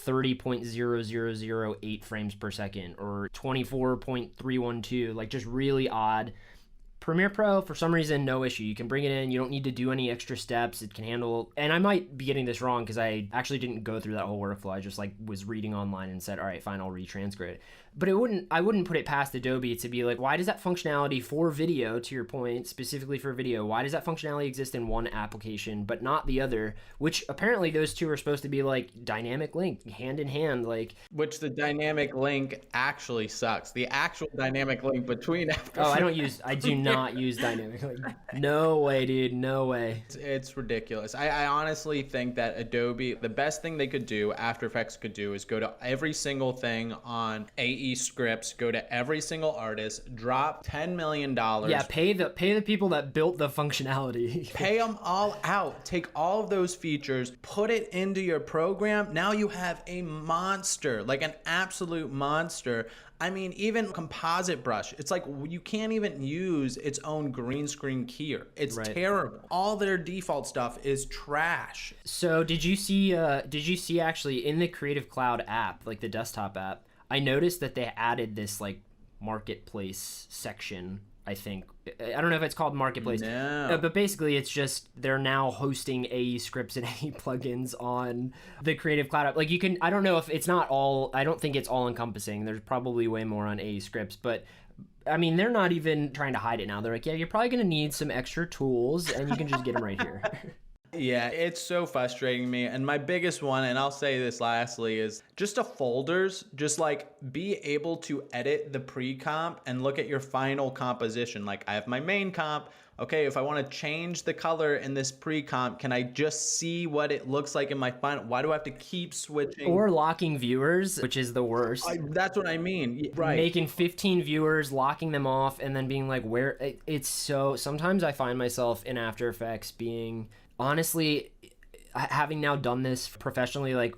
30.0008 frames per second or 24.312, like just really odd. Premiere Pro, for some reason, no issue. You can bring it in. You don't need to do any extra steps. It can handle, and I might be getting this wrong because I actually didn't go through that whole workflow. I just was reading online and said, all right, fine, I'll retranscribe it. But I wouldn't put it past Adobe to be like, why does that functionality for video, to your point, specifically for video, why does that functionality exist in one application but not the other? Which apparently those two are supposed to be like dynamic link, hand in hand, like. Which the dynamic link actually sucks. The actual dynamic link between After Effects. I do not use dynamic link. No way, dude. No way. It's ridiculous. I honestly think that Adobe, the best thing they could do, After Effects could do, is go to every single thing on AE AE scripts, go to every single artist, drop $10 million. Yeah, pay the people that built the functionality. Pay them all out. Take all of those features, put it into your program. Now you have a monster, like an absolute monster. I mean, even composite brush, it's like you can't even use its own green screen keyer. It's terrible. All their default stuff is trash. So did you see actually in the Creative Cloud app, like the desktop app, I noticed that they added this like marketplace section. I think, I don't know if it's called marketplace, but basically it's just they're now hosting AE scripts and AE plugins on the Creative Cloud app. Like you can, I don't know if it's not all, I don't think it's all encompassing. There's probably way more on AE scripts, but I mean, they're not even trying to hide it now. They're like, yeah, you're probably going to need some extra tools and you can just get them right here. Yeah, it's so frustrating me. And my biggest one, and I'll say this lastly, is just the folders. Just like be able to edit the pre-comp and look at your final composition. Like I have my main comp. Okay, if I want to change the color in this pre-comp, can I just see what it looks like in my final? Why do I have to keep switching? Or locking viewers, which is the worst. That's what I mean. Right. Making 15 viewers, locking them off, and then being like, where? It's so, sometimes I find myself in After Effects being, honestly, having now done this professionally, like,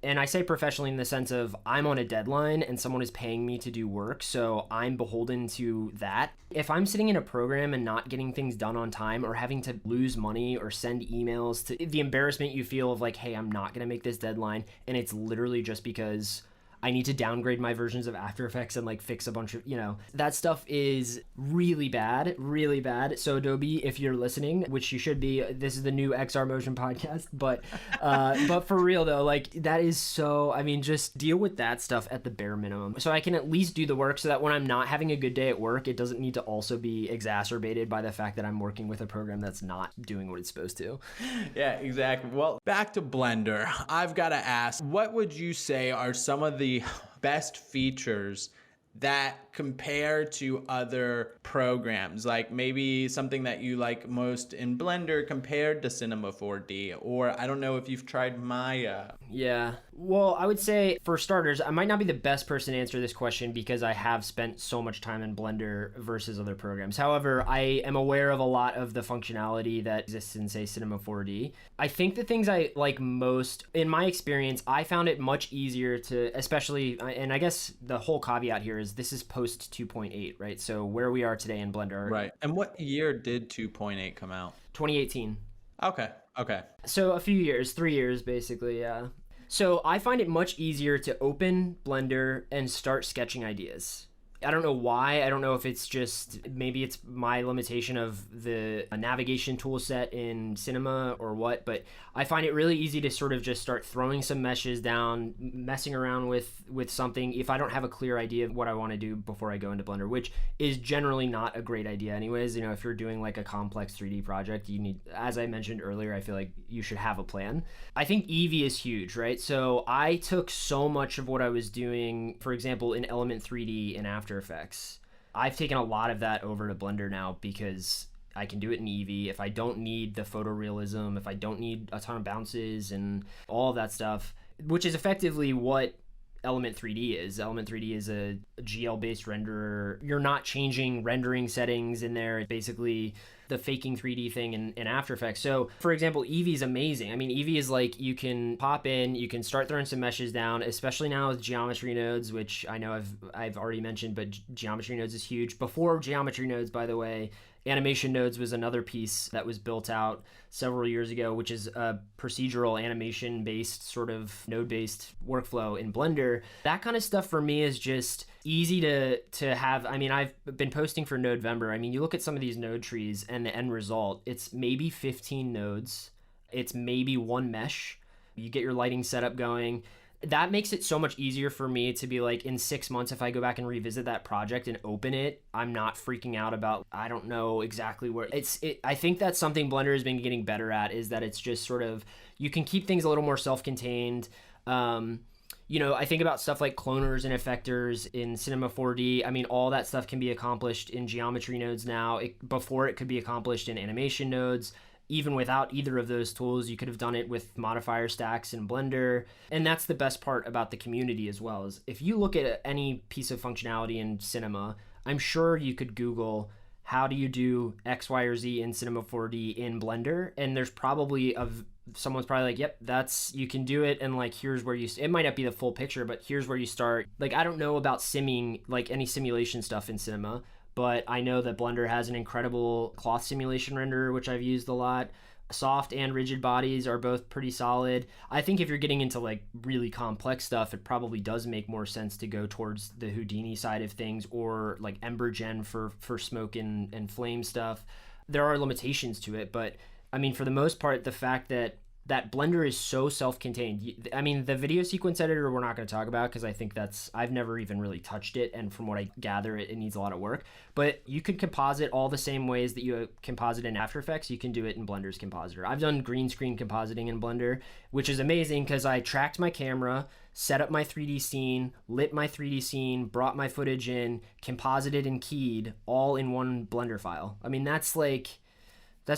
and I say professionally in the sense of I'm on a deadline and someone is paying me to do work, so I'm beholden to that. If I'm sitting in a program and not getting things done on time or having to lose money or send emails, to the embarrassment you feel of like, hey, I'm not going to make this deadline, and it's literally just because I need to downgrade my versions of After Effects and like fix a bunch of, that stuff is really bad, really bad. So Adobe, if you're listening, which you should be, this is the new XR Motion podcast, but for real though, like that is so, I mean, just deal with that stuff at the bare minimum. So I can at least do the work so that when I'm not having a good day at work, it doesn't need to also be exacerbated by the fact that I'm working with a program that's not doing what it's supposed to. Yeah, exactly. Well, back to Blender. I've got to ask, what would you say are some of the best features that compare to other programs, like maybe something that you like most in Blender compared to Cinema 4D, or I don't know if you've tried Maya. Yeah, well, I would say for starters, I might not be the best person to answer this question because I have spent so much time in Blender versus other programs. However, I am aware of a lot of the functionality that exists in, say, Cinema 4D. I think the things I like most, in my experience, I found it much easier to, especially, and I guess the whole caveat here is this is post 2.8, right? So where we are today in Blender. Right. And what year did 2.8 come out? 2018. Okay. So a few years, 3 years basically, yeah. So I find it much easier to open Blender and start sketching ideas. I don't know why. I don't know if it's just, maybe it's my limitation of the navigation tool set in Cinema or what, but I find it really easy to sort of just start throwing some meshes down, messing around with something if I don't have a clear idea of what I want to do before I go into Blender, which is generally not a great idea anyways. If you're doing like a complex 3D project, you need, as I mentioned earlier, I feel like you should have a plan. I think Eevee is huge, right? So I took so much of what I was doing, for example, in Element 3D in After Effects. I've taken a lot of that over to Blender now because I can do it in Eevee. If I don't need the photorealism, if I don't need a ton of bounces and all of that stuff, which is effectively what Element 3D is. Element 3D is a GL-based renderer. You're not changing rendering settings in there. It's basically the faking 3D thing in After Effects. So, for example, Eevee is amazing. I mean, Eevee is like, you can pop in, you can start throwing some meshes down, especially now with geometry nodes, which I know I've already mentioned, but geometry nodes is huge. Before geometry nodes, by the way, animation nodes was another piece that was built out several years ago, which is a procedural animation-based sort of node-based workflow in Blender. That kind of stuff for me is just easy to have. I mean, I've been posting for November. I mean, you look at some of these node trees and the end result, it's maybe 15 nodes. It's maybe one mesh. You get your lighting setup going. That makes it so much easier for me to be like, in 6 months, if I go back and revisit that project and open it, I'm not freaking out about, I don't know exactly where I think that's something Blender has been getting better at, is that it's just sort of, you can keep things a little more self-contained. I think about stuff like cloners and effectors in Cinema 4D. I mean, all that stuff can be accomplished in geometry nodes now. Before it could be accomplished in animation nodes. even without either of those tools. You could have done it with modifier stacks in Blender. And that's the best part about the community as well, is if you look at any piece of functionality in Cinema, I'm sure you could Google how do you do X, Y, or Z in Cinema 4D in Blender, and there's probably someone's probably like, yep, you can do it, and like here's where it might not be the full picture, but here's where you start. Like, I don't know about simming, like any simulation stuff in Cinema, but I know that Blender has an incredible cloth simulation renderer, which I've used a lot. Soft and rigid bodies are both pretty solid. I think if you're getting into like really complex stuff, it probably does make more sense to go towards the Houdini side of things, or like EmberGen for smoke and flame stuff. There are limitations to it, but I mean, for the most part, the fact that Blender is so self-contained. I mean, the video sequence editor we're not going to talk about because I think I've never even really touched it, and from what I gather, it needs a lot of work. But you could composite all the same ways that you composite in After Effects. You can do it in Blender's compositor. I've done green screen compositing in Blender, which is amazing because I tracked my camera, set up my 3D scene, lit my 3D scene, brought my footage in, composited and keyed all in one Blender file. I mean, that's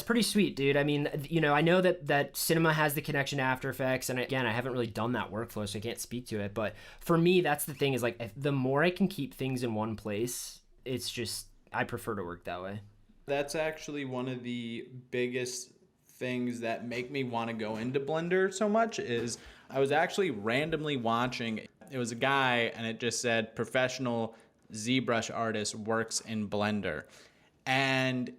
pretty sweet, dude. I mean, you know, I know that Cinema has the connection to After Effects, and again, I haven't really done that workflow, so I can't speak to it. But for me, that's the thing, is like, the more I can keep things in one place, it's just, I prefer to work that way. That's actually one of the biggest things that make me want to go into Blender so much. Is I was actually randomly watching, it was a guy, and it just said professional ZBrush artist works in Blender. And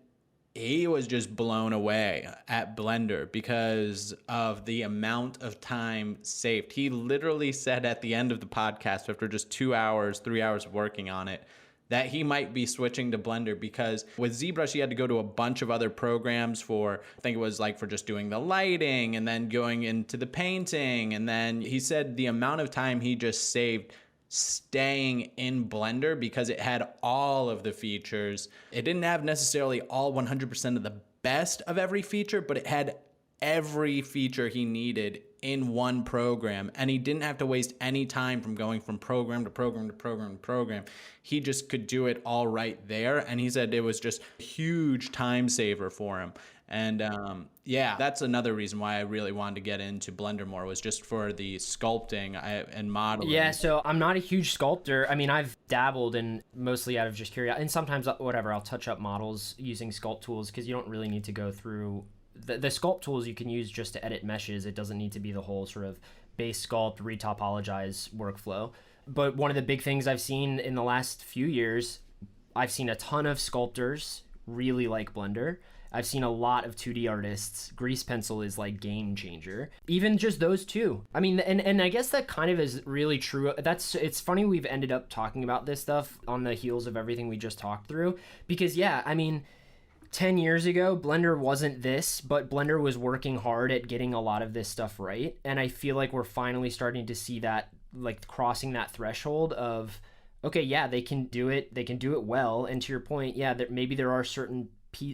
he was just blown away at Blender because of the amount of time saved. He literally said at the end of the podcast, after just 2 hours, 3 hours of working on it, that he might be switching to Blender, because with ZBrush, he had to go to a bunch of other programs for, I think it was like for just doing the lighting and then going into the painting. And then he said the amount of time he just saved staying in Blender because it had all of the features. It didn't have necessarily all 100% of the best of every feature, but it had every feature he needed in one program, and he didn't have to waste any time from going from program to program to program to program. He just could do it all right there, and he said it was just a huge time saver for him. And yeah, that's another reason why I really wanted to get into Blender more, was just for the sculpting and modeling. Yeah, so I'm not a huge sculptor. I mean, I've dabbled in, mostly out of just curiosity, and sometimes, whatever, I'll touch up models using sculpt tools, because you don't really need to go through the sculpt tools you can use just to edit meshes. It doesn't need to be the whole sort of base sculpt, retopologize workflow. But one of the big things I've seen in the last few years, I've seen a ton of sculptors really like Blender. I've seen a lot of 2D artists. Grease pencil is like game changer. Even just those two. I mean, and I guess that kind of is really true. It's funny we've ended up talking about this stuff on the heels of everything we just talked through. Because yeah, I mean, 10 years ago, Blender wasn't this, but Blender was working hard at getting a lot of this stuff right. And I feel like we're finally starting to see that, like, crossing that threshold of, okay, yeah, they can do it well. And to your point, yeah, maybe there are certain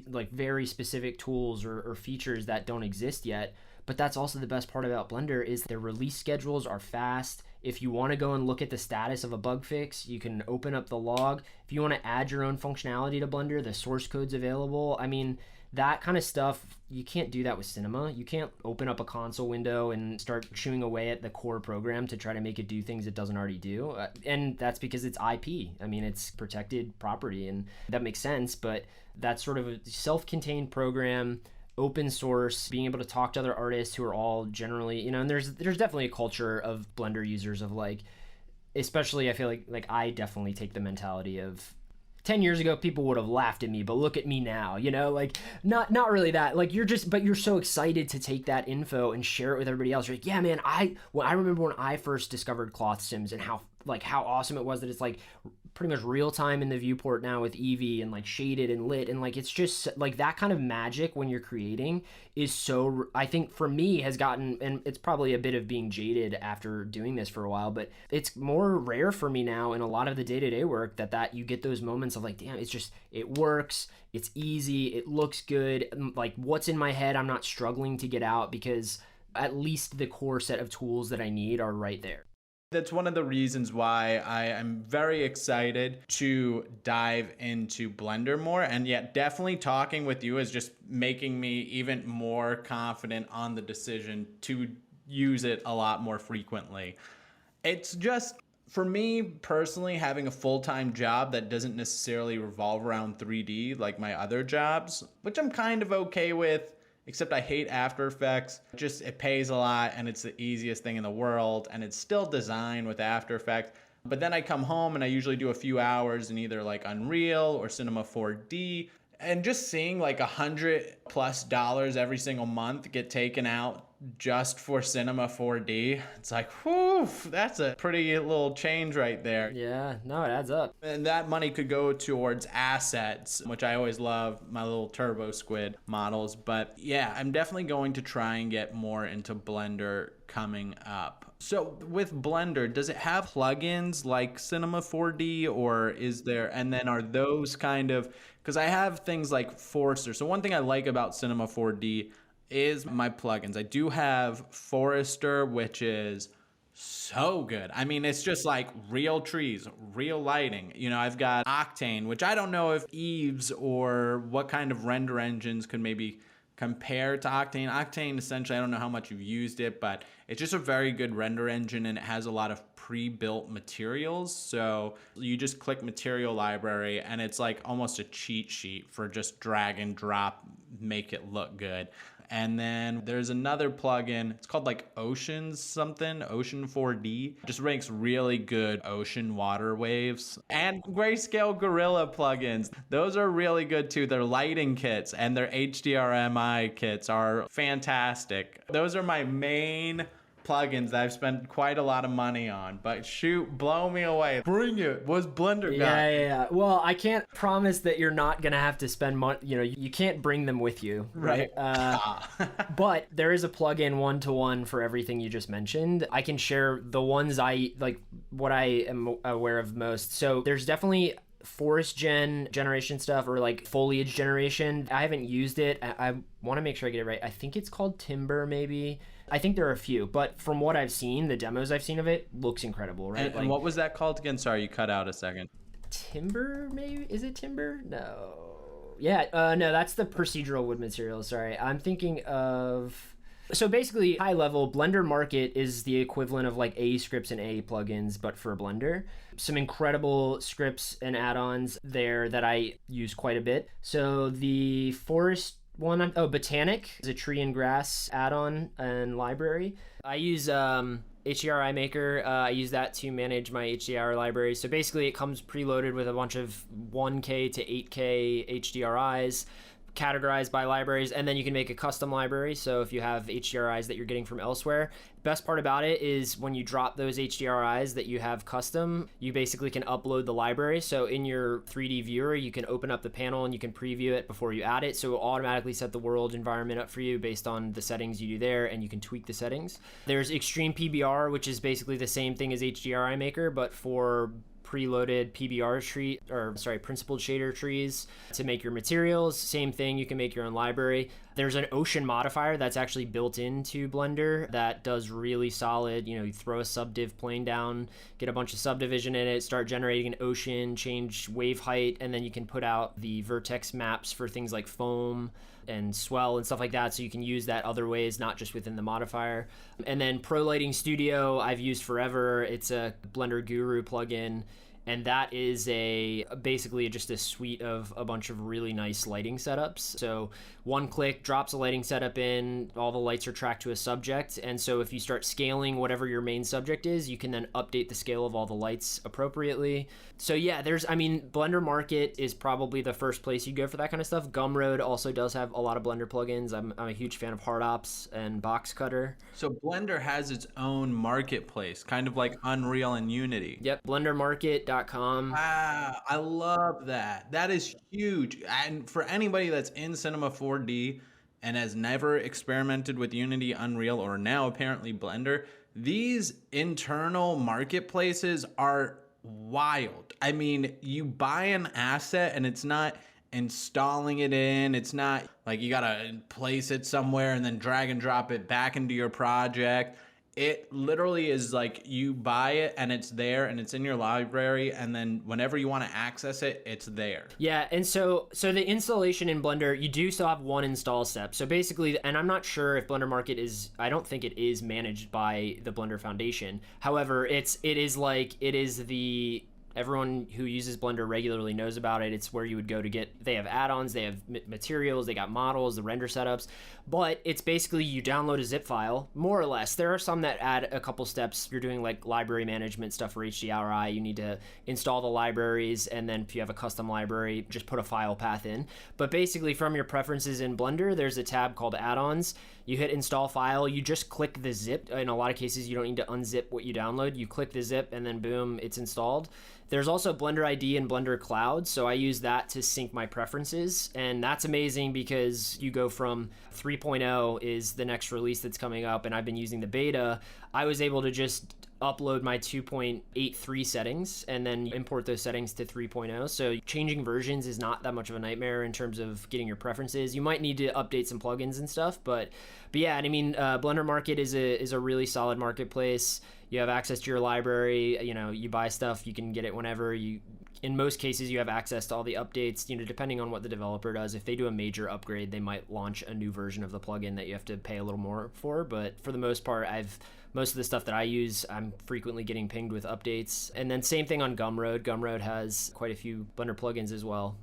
like very specific tools or features that don't exist yet, but that's also the best part about Blender, is their release schedules are fast. If you want to go and look at the status of a bug fix, you can open up the log. If you want to add your own functionality to Blender, the source code's available. I mean, that kind of stuff, you can't do that with Cinema. You can't open up a console window and start chewing away at the core program to try to make it do things it doesn't already do. And that's because it's IP. I mean, it's protected property, and that makes sense, but that's sort of a self-contained program, open source, being able to talk to other artists who are all generally, you know, and there's definitely a culture of Blender users of, like, especially I feel like I definitely take the mentality of 10 years ago people would have laughed at me, but look at me now, you know, like not really that, like but you're so excited to take that info and share it with everybody else. You're like, yeah, man, I remember when I first discovered cloth sims and how awesome it was that it's like pretty much real time in the viewport now with Eevee, and like shaded and lit, and like it's just like that kind of magic when you're creating is so, I think for me, has gotten, and it's probably a bit of being jaded after doing this for a while, but it's more rare for me now in a lot of the day-to-day work that you get those moments of like, damn, it works, it's easy, it looks good, like what's in my head I'm not struggling to get out because at least the core set of tools that I need are right there. That's one of the reasons why I am very excited to dive into Blender more. And yet definitely talking with you is just making me even more confident on the decision to use it a lot more frequently. It's just, for me personally, having a full-time job that doesn't necessarily revolve around 3D like my other jobs, which I'm kind of okay with, except I hate After Effects. Just, it pays a lot and it's the easiest thing in the world, and it's still design with After Effects. But then I come home and I usually do a few hours in either like Unreal or Cinema 4D, and just seeing like $100+ every single month get taken out just for Cinema 4D, it's like, whew, that's a pretty little change right there. Yeah, no, it adds up. And that money could go towards assets, which I always love, my little Turbo Squid models. But yeah, I'm definitely going to try and get more into Blender coming up. So with Blender, does it have plugins like Cinema 4D, or is there, and then are those kind of, because I have things like Forester. So one thing I like about Cinema 4D is my plugins. I do have Forester, which is so good. I mean, it's just like real trees, real lighting. You know, I've got Octane, which I don't know if Eves or what kind of render engines could maybe compare to Octane. Octane, essentially, I don't know how much you've used it, but it's just a very good render engine, and it has a lot of pre-built materials. So you just click material library and it's like almost a cheat sheet for just drag and drop, make it look good. And then there's another plugin, it's called like Ocean 4D. Just makes really good ocean water waves. And Grayscale Gorilla plugins, those are really good too. Their lighting kits and their HDRMI kits are fantastic. Those are my main plugins that I've spent quite a lot of money on. But shoot, blow me away. Bring it. What's Blender got? Yeah. Well, I can't promise that you're not gonna have to spend money. You know, you can't bring them with you, right? But there is a plugin one-to-one for everything you just mentioned. I can share the ones I like, what I am aware of most. So there's definitely forest generation stuff, or like foliage generation. I haven't used it. I want to make sure I get it right. I think it's called Timber, maybe. I think there are a few, but from what I've seen, the demos I've seen of it, looks incredible, right? And what was that called again? Sorry, you cut out a second. Timber, maybe? Is it Timber? No. Yeah, no, that's the procedural wood material. Sorry, I'm thinking of... So basically, high level, Blender Market is the equivalent of like AE scripts and AE plugins, but for Blender. Some incredible scripts and add-ons there that I use quite a bit. So the forest one, Botanic is a tree and grass add-on and library. I use Hdri Maker. I use that to manage my HDR library. So basically it comes preloaded with a bunch of 1K to 8K HDRIs, categorized by libraries, and then you can make a custom library. So if you have HDRIs that you're getting from elsewhere, best part about it is when you drop those HDRIs that you have custom, you basically can upload the library. So in your 3D viewer, you can open up the panel and you can preview it before you add it. So it will automatically set the world environment up for you based on the settings you do there, and you can tweak the settings. There's Extreme PBR, which is basically the same thing as HDRI Maker, but for preloaded principled shader trees to make your materials. Same thing, you can make your own library. There's an ocean modifier that's actually built into Blender that does really solid, you throw a subdiv plane down, get a bunch of subdivision in it, start generating an ocean, change wave height, and then you can put out the vertex maps for things like foam and swell and stuff like that, so you can use that other ways, not just within the modifier. And then Pro Lighting Studio I've used forever. It's a Blender Guru plugin, and that is basically just a suite of a bunch of really nice lighting setups. So one click drops a lighting setup in, all the lights are tracked to a subject, and so if you start scaling whatever your main subject is, you can then update the scale of all the lights appropriately. So yeah, Blender Market is probably the first place you go for that kind of stuff. Gumroad also does have a lot of Blender plugins. I'm a huge fan of HardOps and Box Cutter. So Blender has its own marketplace, kind of like Unreal and Unity. Yep, blendermarket.com. Wow, I love that. That is huge. And for anybody that's in Cinema 4D and has never experimented with Unity, Unreal, or now apparently Blender, these internal marketplaces are wild. I mean, you buy an asset and it's not installing it in. It's not like you gotta place it somewhere and then drag and drop it back into your project. It literally is like you buy it and it's there and it's in your library, and then whenever you want to access it, it's there. Yeah, and so the installation in Blender, you do still have one install step. So basically, and I'm not sure if Blender Market is, I don't think it is managed by the Blender Foundation. However, it is the everyone who uses Blender regularly knows about it. It's where you would go to get, they have add-ons, they have materials, they got models, the render setups, but it's basically you download a zip file, more or less. There are some that add a couple steps. If you're doing like library management stuff for HDRI, you need to install the libraries, and then if you have a custom library, just put a file path in. But basically from your preferences in Blender, there's a tab called add-ons. You hit install file, you just click the zip. In a lot of cases, you don't need to unzip what you download. You click the zip and then boom, it's installed. There's also Blender ID and Blender Cloud, so I use that to sync my preferences, and that's amazing because you go from 3.0 is the next release that's coming up, and I've been using the beta. I was able to just upload my 2.83 settings and then import those settings to 3.0. So changing versions is not that much of a nightmare in terms of getting your preferences. You might need to update some plugins and stuff, but yeah, and I mean, Blender Market is a really solid marketplace. You have access to your library, you know, you buy stuff, you can get it whenever you, in most cases, you have access to all the updates, you know, depending on what the developer does. If they do a major upgrade, they might launch a new version of the plugin that you have to pay a little more for. But for the most part, most of the stuff that I use, I'm frequently getting pinged with updates. And then same thing on Gumroad. Gumroad has quite a few Blender plugins as well.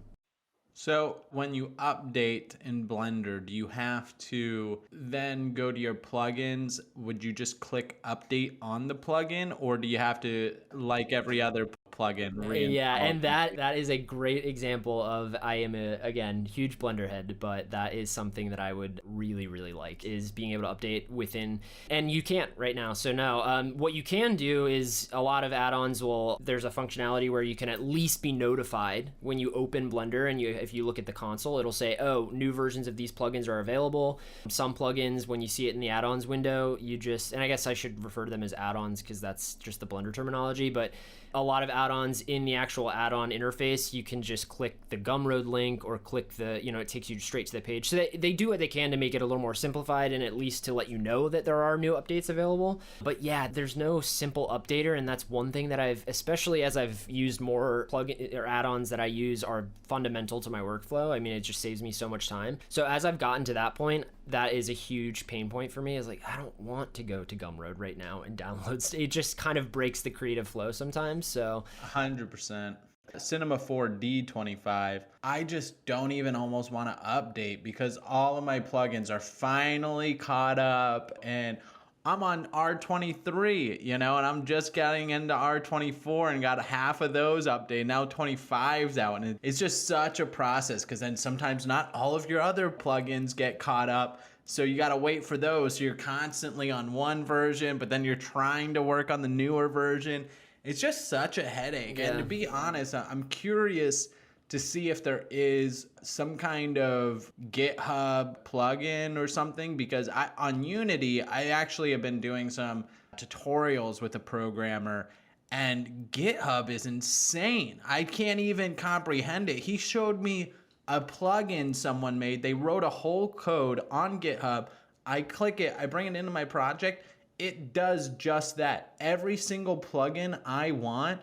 So when you update in Blender, do you have to then go to your plugins? Would you just click update on the plugin, or do you have to, like every other plugin, reinstall? Yeah, and that is a great example of, I am again, huge Blender head, but that is something that I would really, really like, is being able to update within, and you can't right now. So no, what you can do is a lot of add-ons there's a functionality where you can at least be notified when you open Blender, and if you look at the console, it'll say, oh, new versions of these plugins are available. Some plugins, when you see it in the add-ons window, and I guess I should refer to them as add-ons because that's just the Blender terminology, but a lot of add-ons in the actual add-on interface, you can just click the Gumroad link or click it takes you straight to the page. So they do what they can to make it a little more simplified and at least to let you know that there are new updates available. But yeah, there's no simple updater, and that's one thing that especially as I've used more plugin or add-ons that I use are fundamental to my workflow. I mean, it just saves me so much time. So as I've gotten to that point, that is a huge pain point for me. Is like, I don't want to go to Gumroad right now and download. It just kind of breaks the creative flow sometimes. So 100%. Cinema 4D25, I just don't even almost want to update because all of my plugins are finally caught up, and I'm on R23, and I'm just getting into R24 and got half of those updated. Now 25's out, and it's just such a process because then sometimes not all of your other plugins get caught up. So you got to wait for those. So you're constantly on one version, but then you're trying to work on the newer version. It's just such a headache. Yeah. And to be honest, I'm curious to see if there is some kind of GitHub plugin or something, because on Unity, I actually have been doing some tutorials with a programmer, and GitHub is insane. I can't even comprehend it. He showed me a plugin someone made. They wrote a whole code on GitHub. I click it, I bring it into my project. It does just that. Every single plugin I want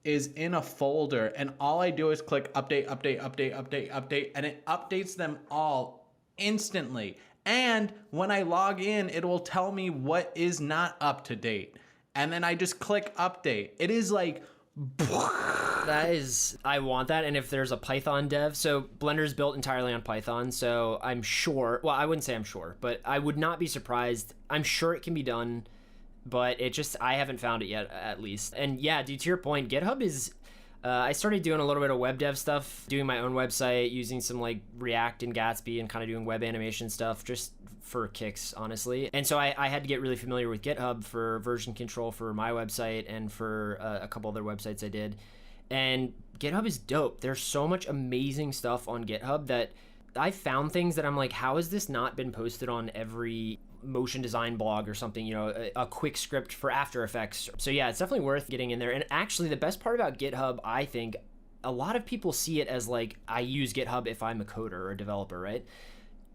is in a folder, and all I do is click update, update, update, update, update, and it updates them all instantly. And when I log in, it will tell me what is not up to date. And then I just click update. It is like... I want that. And if there's a Python dev, so Blender's built entirely on Python, so I'm sure, well, I wouldn't say I'm sure, but I would not be surprised. I'm sure it can be done, but I haven't found it yet, at least. And yeah, dude, to your point, GitHub is, I started doing a little bit of web dev stuff, doing my own website, using some like React and Gatsby and kind of doing web animation stuff, just for kicks, honestly. And so I had to get really familiar with GitHub for version control for my website and for a couple other websites I did. And GitHub is dope. There's so much amazing stuff on GitHub that I found things that I'm like, how has this not been posted on every motion design blog or something, a quick script for After Effects. So yeah, it's definitely worth getting in there. And actually the best part about GitHub, I think, a lot of people see it as like, I use GitHub if I'm a coder or a developer, right?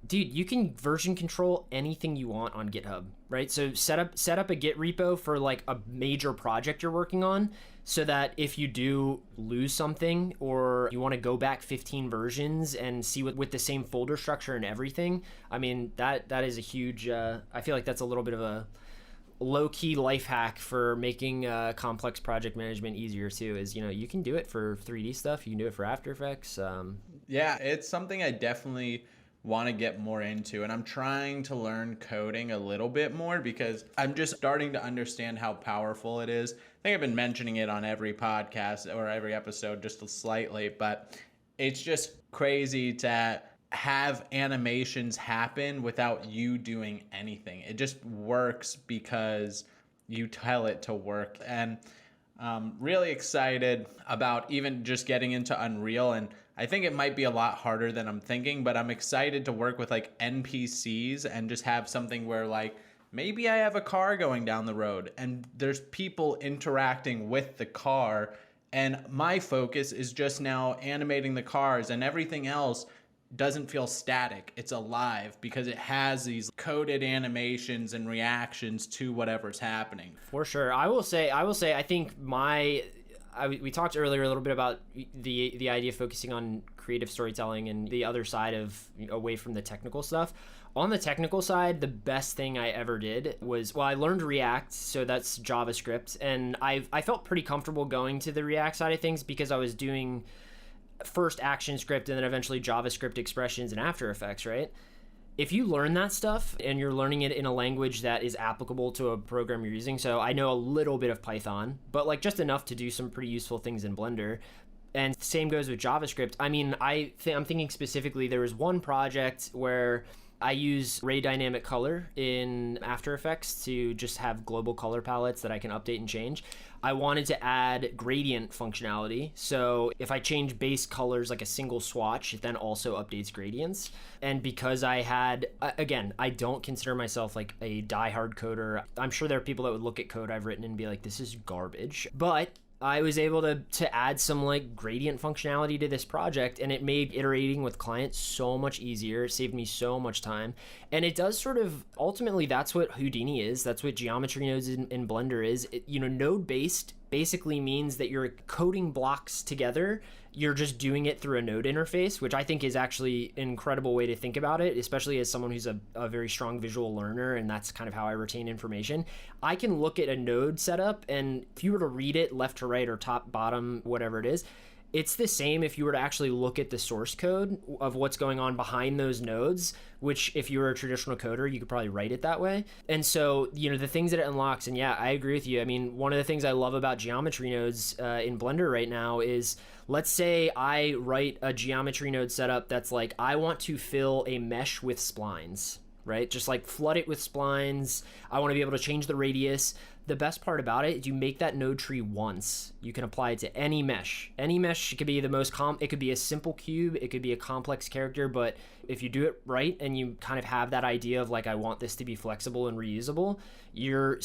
Dude, you can version control anything you want on GitHub, right? So set up a Git repo for like a major project you're working on, so that if you do lose something or you want to go back 15 versions and see with the same folder structure and everything, I mean, that is a huge, I feel like that's a little bit of a low-key life hack for making complex project management easier too, is, you can do it for 3D stuff, you can do it for After Effects. Yeah, it's something I definitely want to get more into, and I'm trying to learn coding a little bit more because I'm just starting to understand how powerful it is. I think I've been mentioning it on every podcast or every episode just slightly, but it's just crazy to have animations happen without you doing anything. It just works because you tell it to work. And really excited about even just getting into Unreal, and I think it might be a lot harder than I'm thinking, but I'm excited to work with like NPCs and just have something where like maybe I have a car going down the road and there's people interacting with the car, and my focus is just now animating the cars, and everything else doesn't feel static. It's alive because it has these coded animations and reactions to whatever's happening. For sure. I will say, I think we talked earlier a little bit about the idea of focusing on creative storytelling and the other side of, away from the technical stuff. On the technical side, the best thing I ever did was, I learned React, so that's JavaScript, and I felt pretty comfortable going to the React side of things because I was doing first ActionScript and then eventually JavaScript expressions in After Effects, right? If you learn that stuff and you're learning it in a language that is applicable to a program you're using, so I know a little bit of Python, but like just enough to do some pretty useful things in Blender. And same goes with JavaScript. I mean, I'm thinking specifically, there was one project where I use Ray Dynamic Color in After Effects to just have global color palettes that I can update and change. I wanted to add gradient functionality, so if I change base colors like a single swatch, it then also updates gradients. And because I had, again, I don't consider myself like a diehard coder. I'm sure there are people that would look at code I've written and be like, this is garbage. But I was able to add some like gradient functionality to this project, and it made iterating with clients so much easier. It saved me so much time. And it does sort of, ultimately, that's what Houdini is. That's what geometry nodes in Blender is. Node-based basically means that you're coding blocks together. You're just doing it through a node interface, which I think is actually an incredible way to think about it, especially as someone who's a very strong visual learner, and that's kind of how I retain information. I can look at a node setup, and if you were to read it left to right or top, bottom, whatever it is, it's the same if you were to actually look at the source code of what's going on behind those nodes, which if you were a traditional coder, you could probably write it that way. And so, the things that it unlocks, and yeah, I agree with you. I mean, one of the things I love about geometry nodes in Blender right now is, let's say I write a geometry node setup that's like, I want to fill a mesh with splines, right? Just like flood it with splines. I want to be able to change the radius. The best part about it is you make that node tree once. You can apply it to any mesh. Any mesh, it could be the most it could be a simple cube, it could be a complex character, but if you do it right and you kind of have that idea of like, I want this to be flexible and reusable, you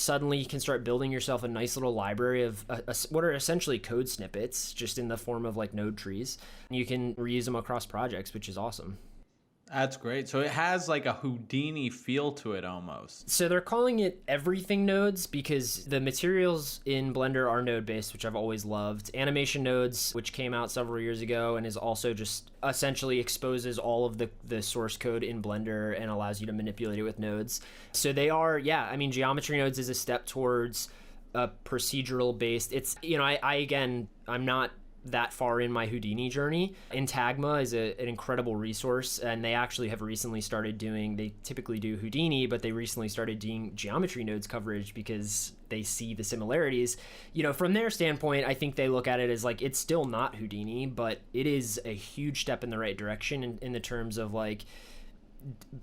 can start building yourself a nice little library of what are essentially code snippets, just in the form of like node trees. And you can reuse them across projects, which is awesome. That's great. So it has like a Houdini feel to it almost. So they're calling it everything nodes because the materials in Blender are node-based, which I've always loved. Animation nodes, which came out several years ago and is also just essentially exposes all of the source code in Blender and allows you to manipulate it with nodes. So they are, geometry nodes is a step towards a procedural-based. It's, I'm not that far in my Houdini journey. Intagma is an incredible resource, and they actually have recently started they typically do Houdini, but they recently started doing geometry nodes coverage because they see the similarities. From their standpoint, I think they look at it as like, it's still not Houdini, but it is a huge step in the right direction in the terms of like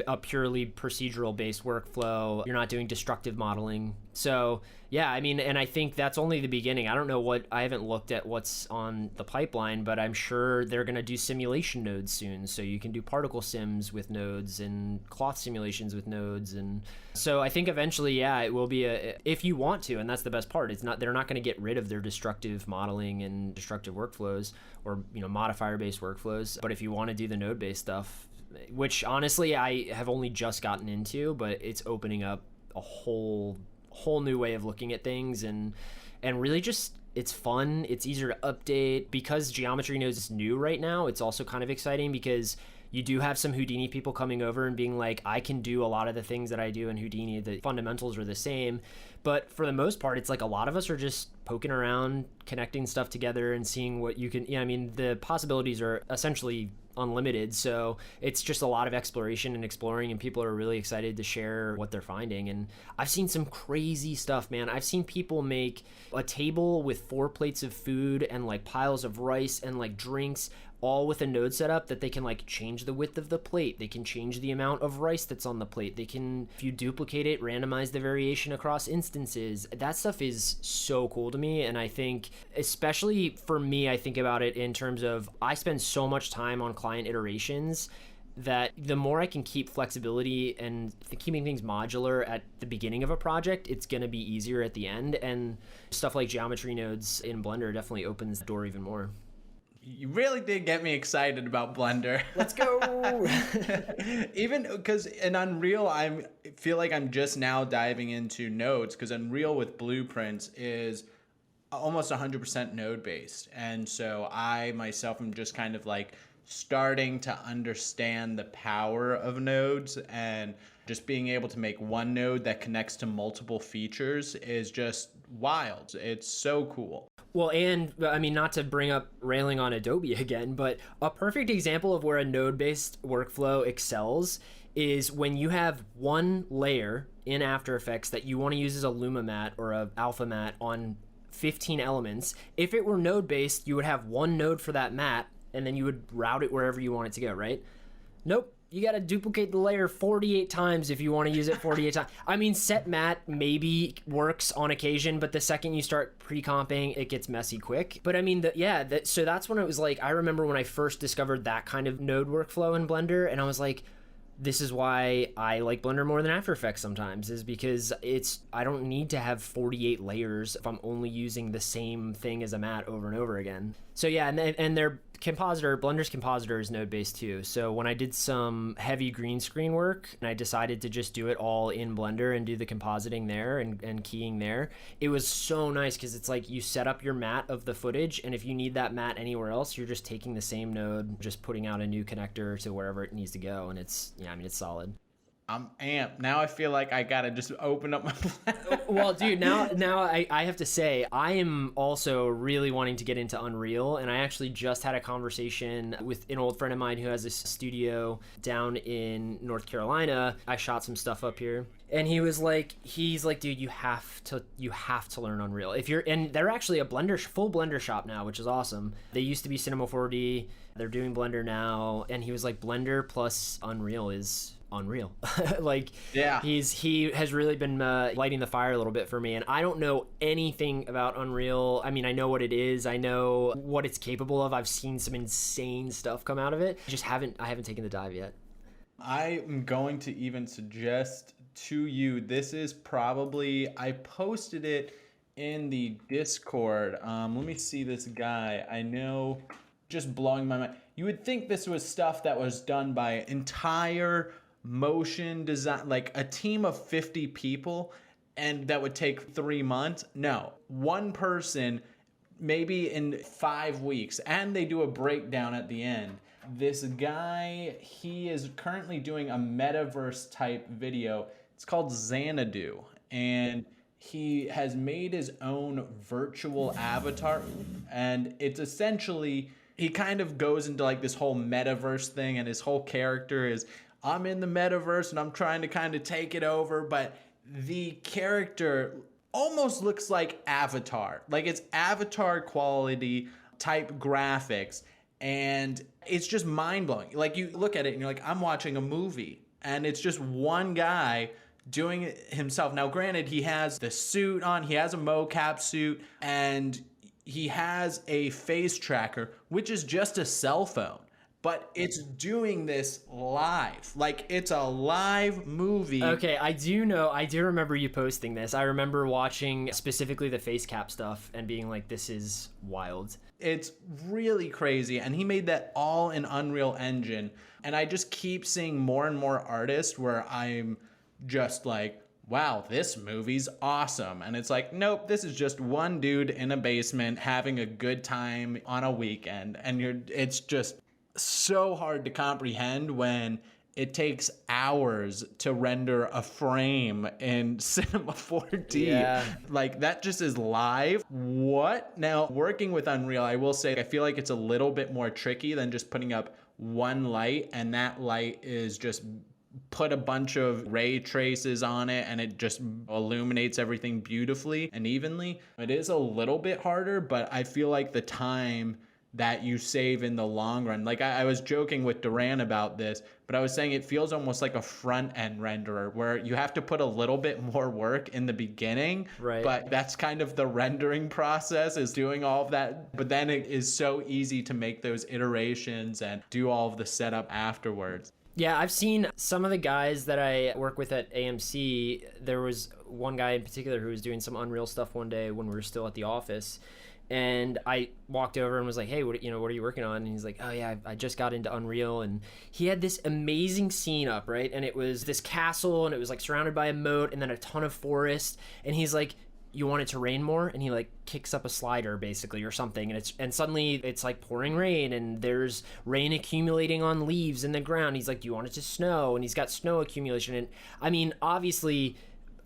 a purely procedural based workflow. You're not doing destructive modeling. So and I think that's only the beginning. I don't know I haven't looked at what's on the pipeline, but I'm sure they're going to do simulation nodes soon. So you can do particle sims with nodes and cloth simulations with nodes. And so I think eventually, it will be if you want to, and that's the best part. They're not going to get rid of their destructive modeling and destructive workflows or, modifier based workflows. But if you want to do the node based stuff, which honestly I have only just gotten into, but it's opening up a whole new way of looking at things, and really just it's fun. It's easier to update because geometry nodes is new right now. It's also kind of exciting because you do have some Houdini people coming over and being like, I can do a lot of the things that I do in Houdini. The fundamentals are the same. But for the most part, it's like a lot of us are just poking around, connecting stuff together and seeing what you can, I mean, the possibilities are essentially unlimited. So it's just a lot of exploration and exploring, and people are really excited to share what they're finding. And I've seen some crazy stuff, man. I've seen people make a table with 4 plates of food and like piles of rice and like drinks, all with a node setup that they can like change the width of the plate. They can change the amount of rice that's on the plate. They can, if you duplicate it, randomize the variation across instances. That stuff is so cool to me. And I think, especially for me, I think about it in terms of I spend so much time on client iterations that the more I can keep flexibility and keeping things modular at the beginning of a project, it's going to be easier at the end. And stuff like geometry nodes in Blender definitely opens the door even more. You really did get me excited about Blender. Let's go. Even because in Unreal, I feel like I'm just now diving into nodes, because Unreal with blueprints is almost 100% node based. And so I myself am just kind of like starting to understand the power of nodes, and just being able to make one node that connects to multiple features is just wild. It's so cool. Well, and I mean, not to bring up railing on Adobe again, but a perfect example of where a node-based workflow excels is when you have one layer in After Effects that you want to use as a Luma mat or a Alpha mat on 15 elements. If it were node-based, you would have one node for that mat, and then you would route it wherever you want it to go, right? Nope. You got to duplicate the layer 48 times if you want to use it 48 times. I mean, set mat maybe works on occasion, but the second you start pre-comping, it gets messy quick. But I mean, so that's when it was like, I remember when I first discovered that kind of node workflow in Blender, and I was like, this is why I like Blender more than After Effects sometimes, is because I don't need to have 48 layers if I'm only using the same thing as a mat over and over again. So yeah, and their Blender's compositor is node-based too. So when I did some heavy green screen work and I decided to just do it all in Blender and do the compositing there and keying there, it was so nice because it's like you set up your mat of the footage, and if you need that mat anywhere else, you're just taking the same node, just putting out a new connector to wherever it needs to go, and it's solid. I'm amped. Now I feel like I gotta just open up my Well, dude, now I have to say, I am also really wanting to get into Unreal, and I actually just had a conversation with an old friend of mine who has this studio down in North Carolina. I shot some stuff up here, and he's like, dude, you have to learn Unreal. And they're actually a full Blender shop now, which is awesome. They used to be Cinema 4D. They're doing Blender now, and he was like, Blender plus Unreal is unreal. Like, yeah, he has really been lighting the fire a little bit for me, and I don't know anything about Unreal. I mean, I know what it is, I know what it's capable of. I've seen some insane stuff come out of it. I haven't taken the dive yet. I am going to even suggest to you, this is probably, I posted it in the Discord. Let me see this guy. I know, just blowing my mind. You would think this was stuff that was done by entire motion design, like a team of 50 people, and that would take 3 months. No, one person, maybe in 5 weeks, and they do a breakdown at the end. This guy, he is currently doing a metaverse type video. It's called Xanadu, and he has made his own virtual avatar, and it's essentially, he kind of goes into like this whole metaverse thing, and his whole character is, I'm in the metaverse and I'm trying to kind of take it over, but the character almost looks like Avatar. Like, it's Avatar quality type graphics, and it's just mind-blowing. Like, you look at it and you're like, I'm watching a movie, and it's just one guy doing it himself. Now, granted, he has the suit on, he has a mocap suit, and he has a face tracker, which is just a cell phone. but it's doing this live. Like, it's a live movie. Okay, I do remember you posting this. I remember watching specifically the face cap stuff and being like, this is wild. It's really crazy, and he made that all in Unreal Engine. And I just keep seeing more and more artists where I'm just like, wow, this movie's awesome. And it's like, nope, this is just one dude in a basement having a good time on a weekend. And it's just so hard to comprehend when it takes hours to render a frame in Cinema 4D. Yeah. Like, that just is live. What? Now, working with Unreal, I will say, I feel like it's a little bit more tricky than just putting up one light, and that light is just put a bunch of ray traces on it and it just illuminates everything beautifully and evenly. It is a little bit harder, but I feel like the time that you save in the long run. Like, I was joking with Duran about this, but I was saying it feels almost like a front end renderer where you have to put a little bit more work in the beginning, right? But that's kind of the rendering process, is doing all of that. But then it is so easy to make those iterations and do all of the setup afterwards. Yeah, I've seen some of the guys that I work with at AMC. There was one guy in particular who was doing some Unreal stuff one day when we were still at the office. And I walked over and was like, hey, what are you working on? And he's like, oh yeah, I just got into Unreal. And he had this amazing scene up, right? And it was this castle, and it was like surrounded by a moat and then a ton of forest. And he's like, you want it to rain more? And he like kicks up a slider basically or something, and suddenly it's like pouring rain, and there's rain accumulating on leaves in the ground. He's like, do you want it to snow? And he's got snow accumulation. And I mean, obviously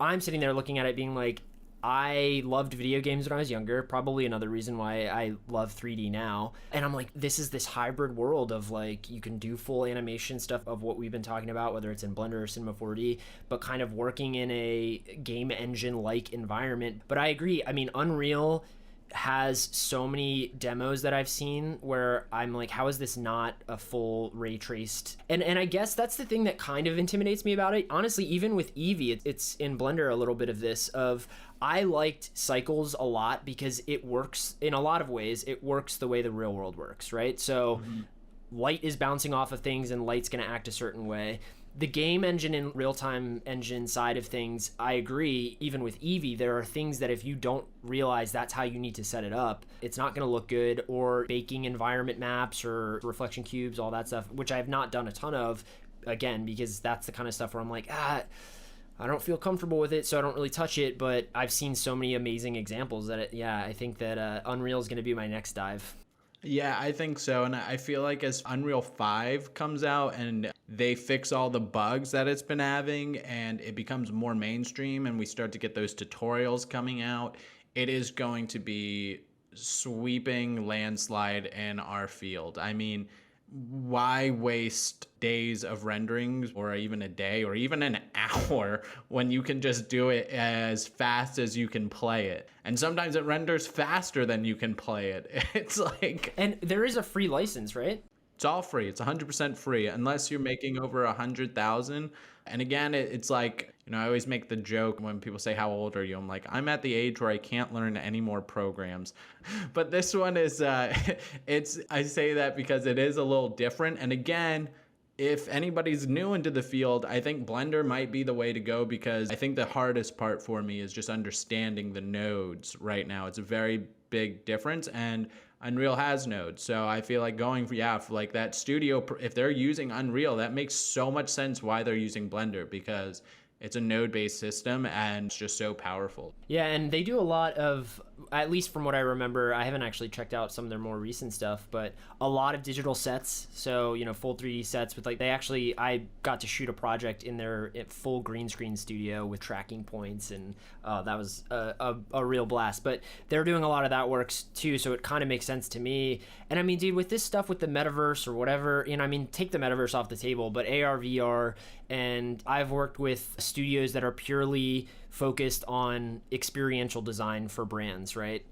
I'm sitting there looking at it being like, I loved video games when I was younger, probably another reason why I love 3D now. And I'm like, this is this hybrid world of like, you can do full animation stuff of what we've been talking about, whether it's in Blender or Cinema 4D, but kind of working in a game engine-like environment. But I agree. I mean, Unreal has so many demos that I've seen where I'm like, how is this not a full ray traced? And I guess that's the thing that kind of intimidates me about it. Honestly, even with Eevee, it's in Blender a little bit of this of, I liked cycles a lot because it works in a lot of ways. It works the way the real world works, right? So light is bouncing off of things and light's going to act a certain way. The game engine and real-time engine side of things, I agree, even with Eevee, there are things that if you don't realize that's how you need to set it up, it's not going to look good, or baking environment maps or reflection cubes, all that stuff, which I have not done a ton of, again, because that's the kind of stuff where I'm like, I don't feel comfortable with it, so I don't really touch it, but I've seen so many amazing examples that, I think that Unreal is going to be my next dive. Yeah, I think so. And I feel like as Unreal 5 comes out and they fix all the bugs that it's been having and it becomes more mainstream and we start to get those tutorials coming out, it is going to be sweeping landslide in our field. I mean, why waste days of renderings or even a day or even an hour when you can just do it as fast as you can play it? And sometimes it renders faster than you can play it. It's like... And there is a free license, right? It's all free. It's 100% free unless you're making over 100,000. And again, it's like, I always make the joke when people say, how old are you? I'm like, I'm at the age where I can't learn any more programs. But this one is, I say that because it is a little different. And again, if anybody's new into the field, I think Blender might be the way to go, because I think the hardest part for me is just understanding the nodes right now. It's a very big difference, and Unreal has nodes. So I feel like going for like that studio, if they're using Unreal, that makes so much sense why they're using Blender, because it's a node-based system and it's just so powerful. Yeah, and they do a lot of, at least from what I remember, I haven't actually checked out some of their more recent stuff, but a lot of digital sets. So, full 3D sets with I got to shoot a project in their full green screen studio with tracking points, and that was a real blast. But they're doing a lot of that work too, so it kind of makes sense to me. And I mean, dude, with this stuff with the metaverse or whatever, take the metaverse off the table, but AR, VR, and I've worked with studios that are purely focused on experiential design for brands, right?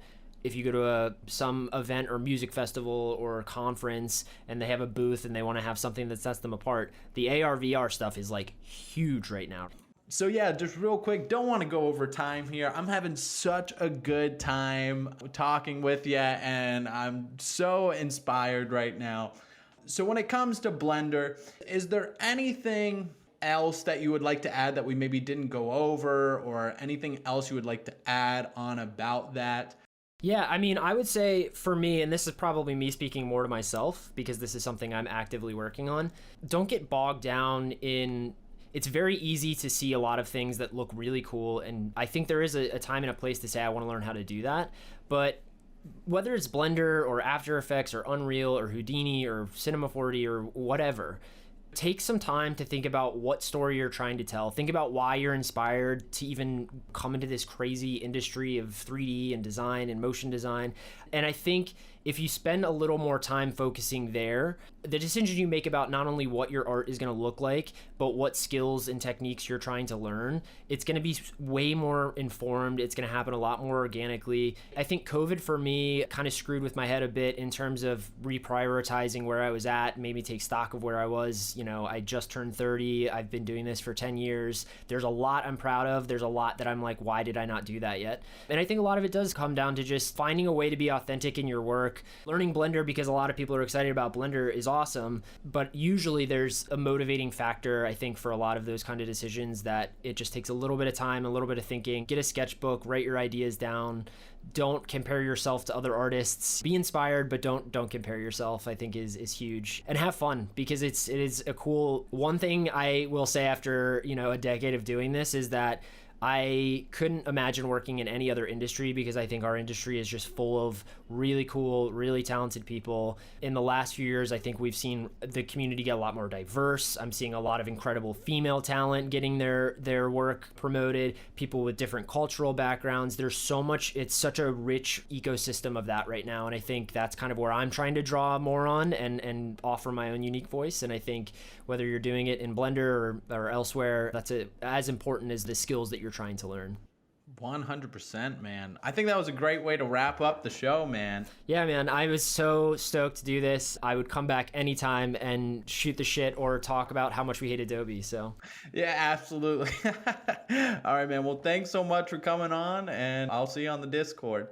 If you go to some event or music festival or conference and they have a booth and they want to have something that sets them apart, the AR, VR stuff is like huge right now. So yeah, just real quick, don't want to go over time here. I'm having such a good time talking with you, and I'm so inspired right now. So when it comes to Blender, is there anything else that you would like to add that we maybe didn't go over, or anything else you would like to add on about that? Yeah, I mean, I would say for me, and this is probably me speaking more to myself because this is something I'm actively working on, don't get bogged down in... It's very easy to see a lot of things that look really cool, and I think there is a time and a place to say I want to learn how to do that, but whether it's Blender or After Effects or Unreal or Houdini or Cinema 4D or whatever, take some time to think about what story you're trying to tell. Think about why you're inspired to even come into this crazy industry of 3D and design and motion design. And I think if you spend a little more time focusing there, the decisions you make about not only what your art is going to look like, but what skills and techniques you're trying to learn, it's going to be way more informed. It's going to happen a lot more organically. I think COVID for me kind of screwed with my head a bit in terms of reprioritizing where I was at, maybe take stock of where I was. You know, I just turned 30. I've been doing this for 10 years. There's a lot I'm proud of. There's a lot that I'm like, why did I not do that yet? And I think a lot of it does come down to just finding a way to be authentic in your work. Learning Blender because a lot of people are excited about Blender is awesome, but usually there's a motivating factor, I think, for a lot of those kind of decisions that it just takes a little bit of time, a little bit of thinking. Get a sketchbook, write your ideas down. Don't compare yourself to other artists. Be inspired, but don't compare yourself, I think is huge. And have fun, because it is a cool... One thing I will say after, a decade of doing this is that I couldn't imagine working in any other industry, because I think our industry is just full of really cool, really talented people. In the last few years, I think we've seen the community get a lot more diverse. I'm seeing a lot of incredible female talent getting their work promoted, people with different cultural backgrounds. There's so much, it's such a rich ecosystem of that right now. And I think that's kind of where I'm trying to draw more on and offer my own unique voice. And I think whether you're doing it in Blender or elsewhere, that's as important as the skills that you're trying to learn. 100%, man. I think that was a great way to wrap up the show, man. Yeah, man. I was so stoked to do this. I would come back anytime and shoot the shit or talk about how much we hate Adobe. So yeah, absolutely. All right, man. Well, thanks so much for coming on, and I'll see you on the Discord.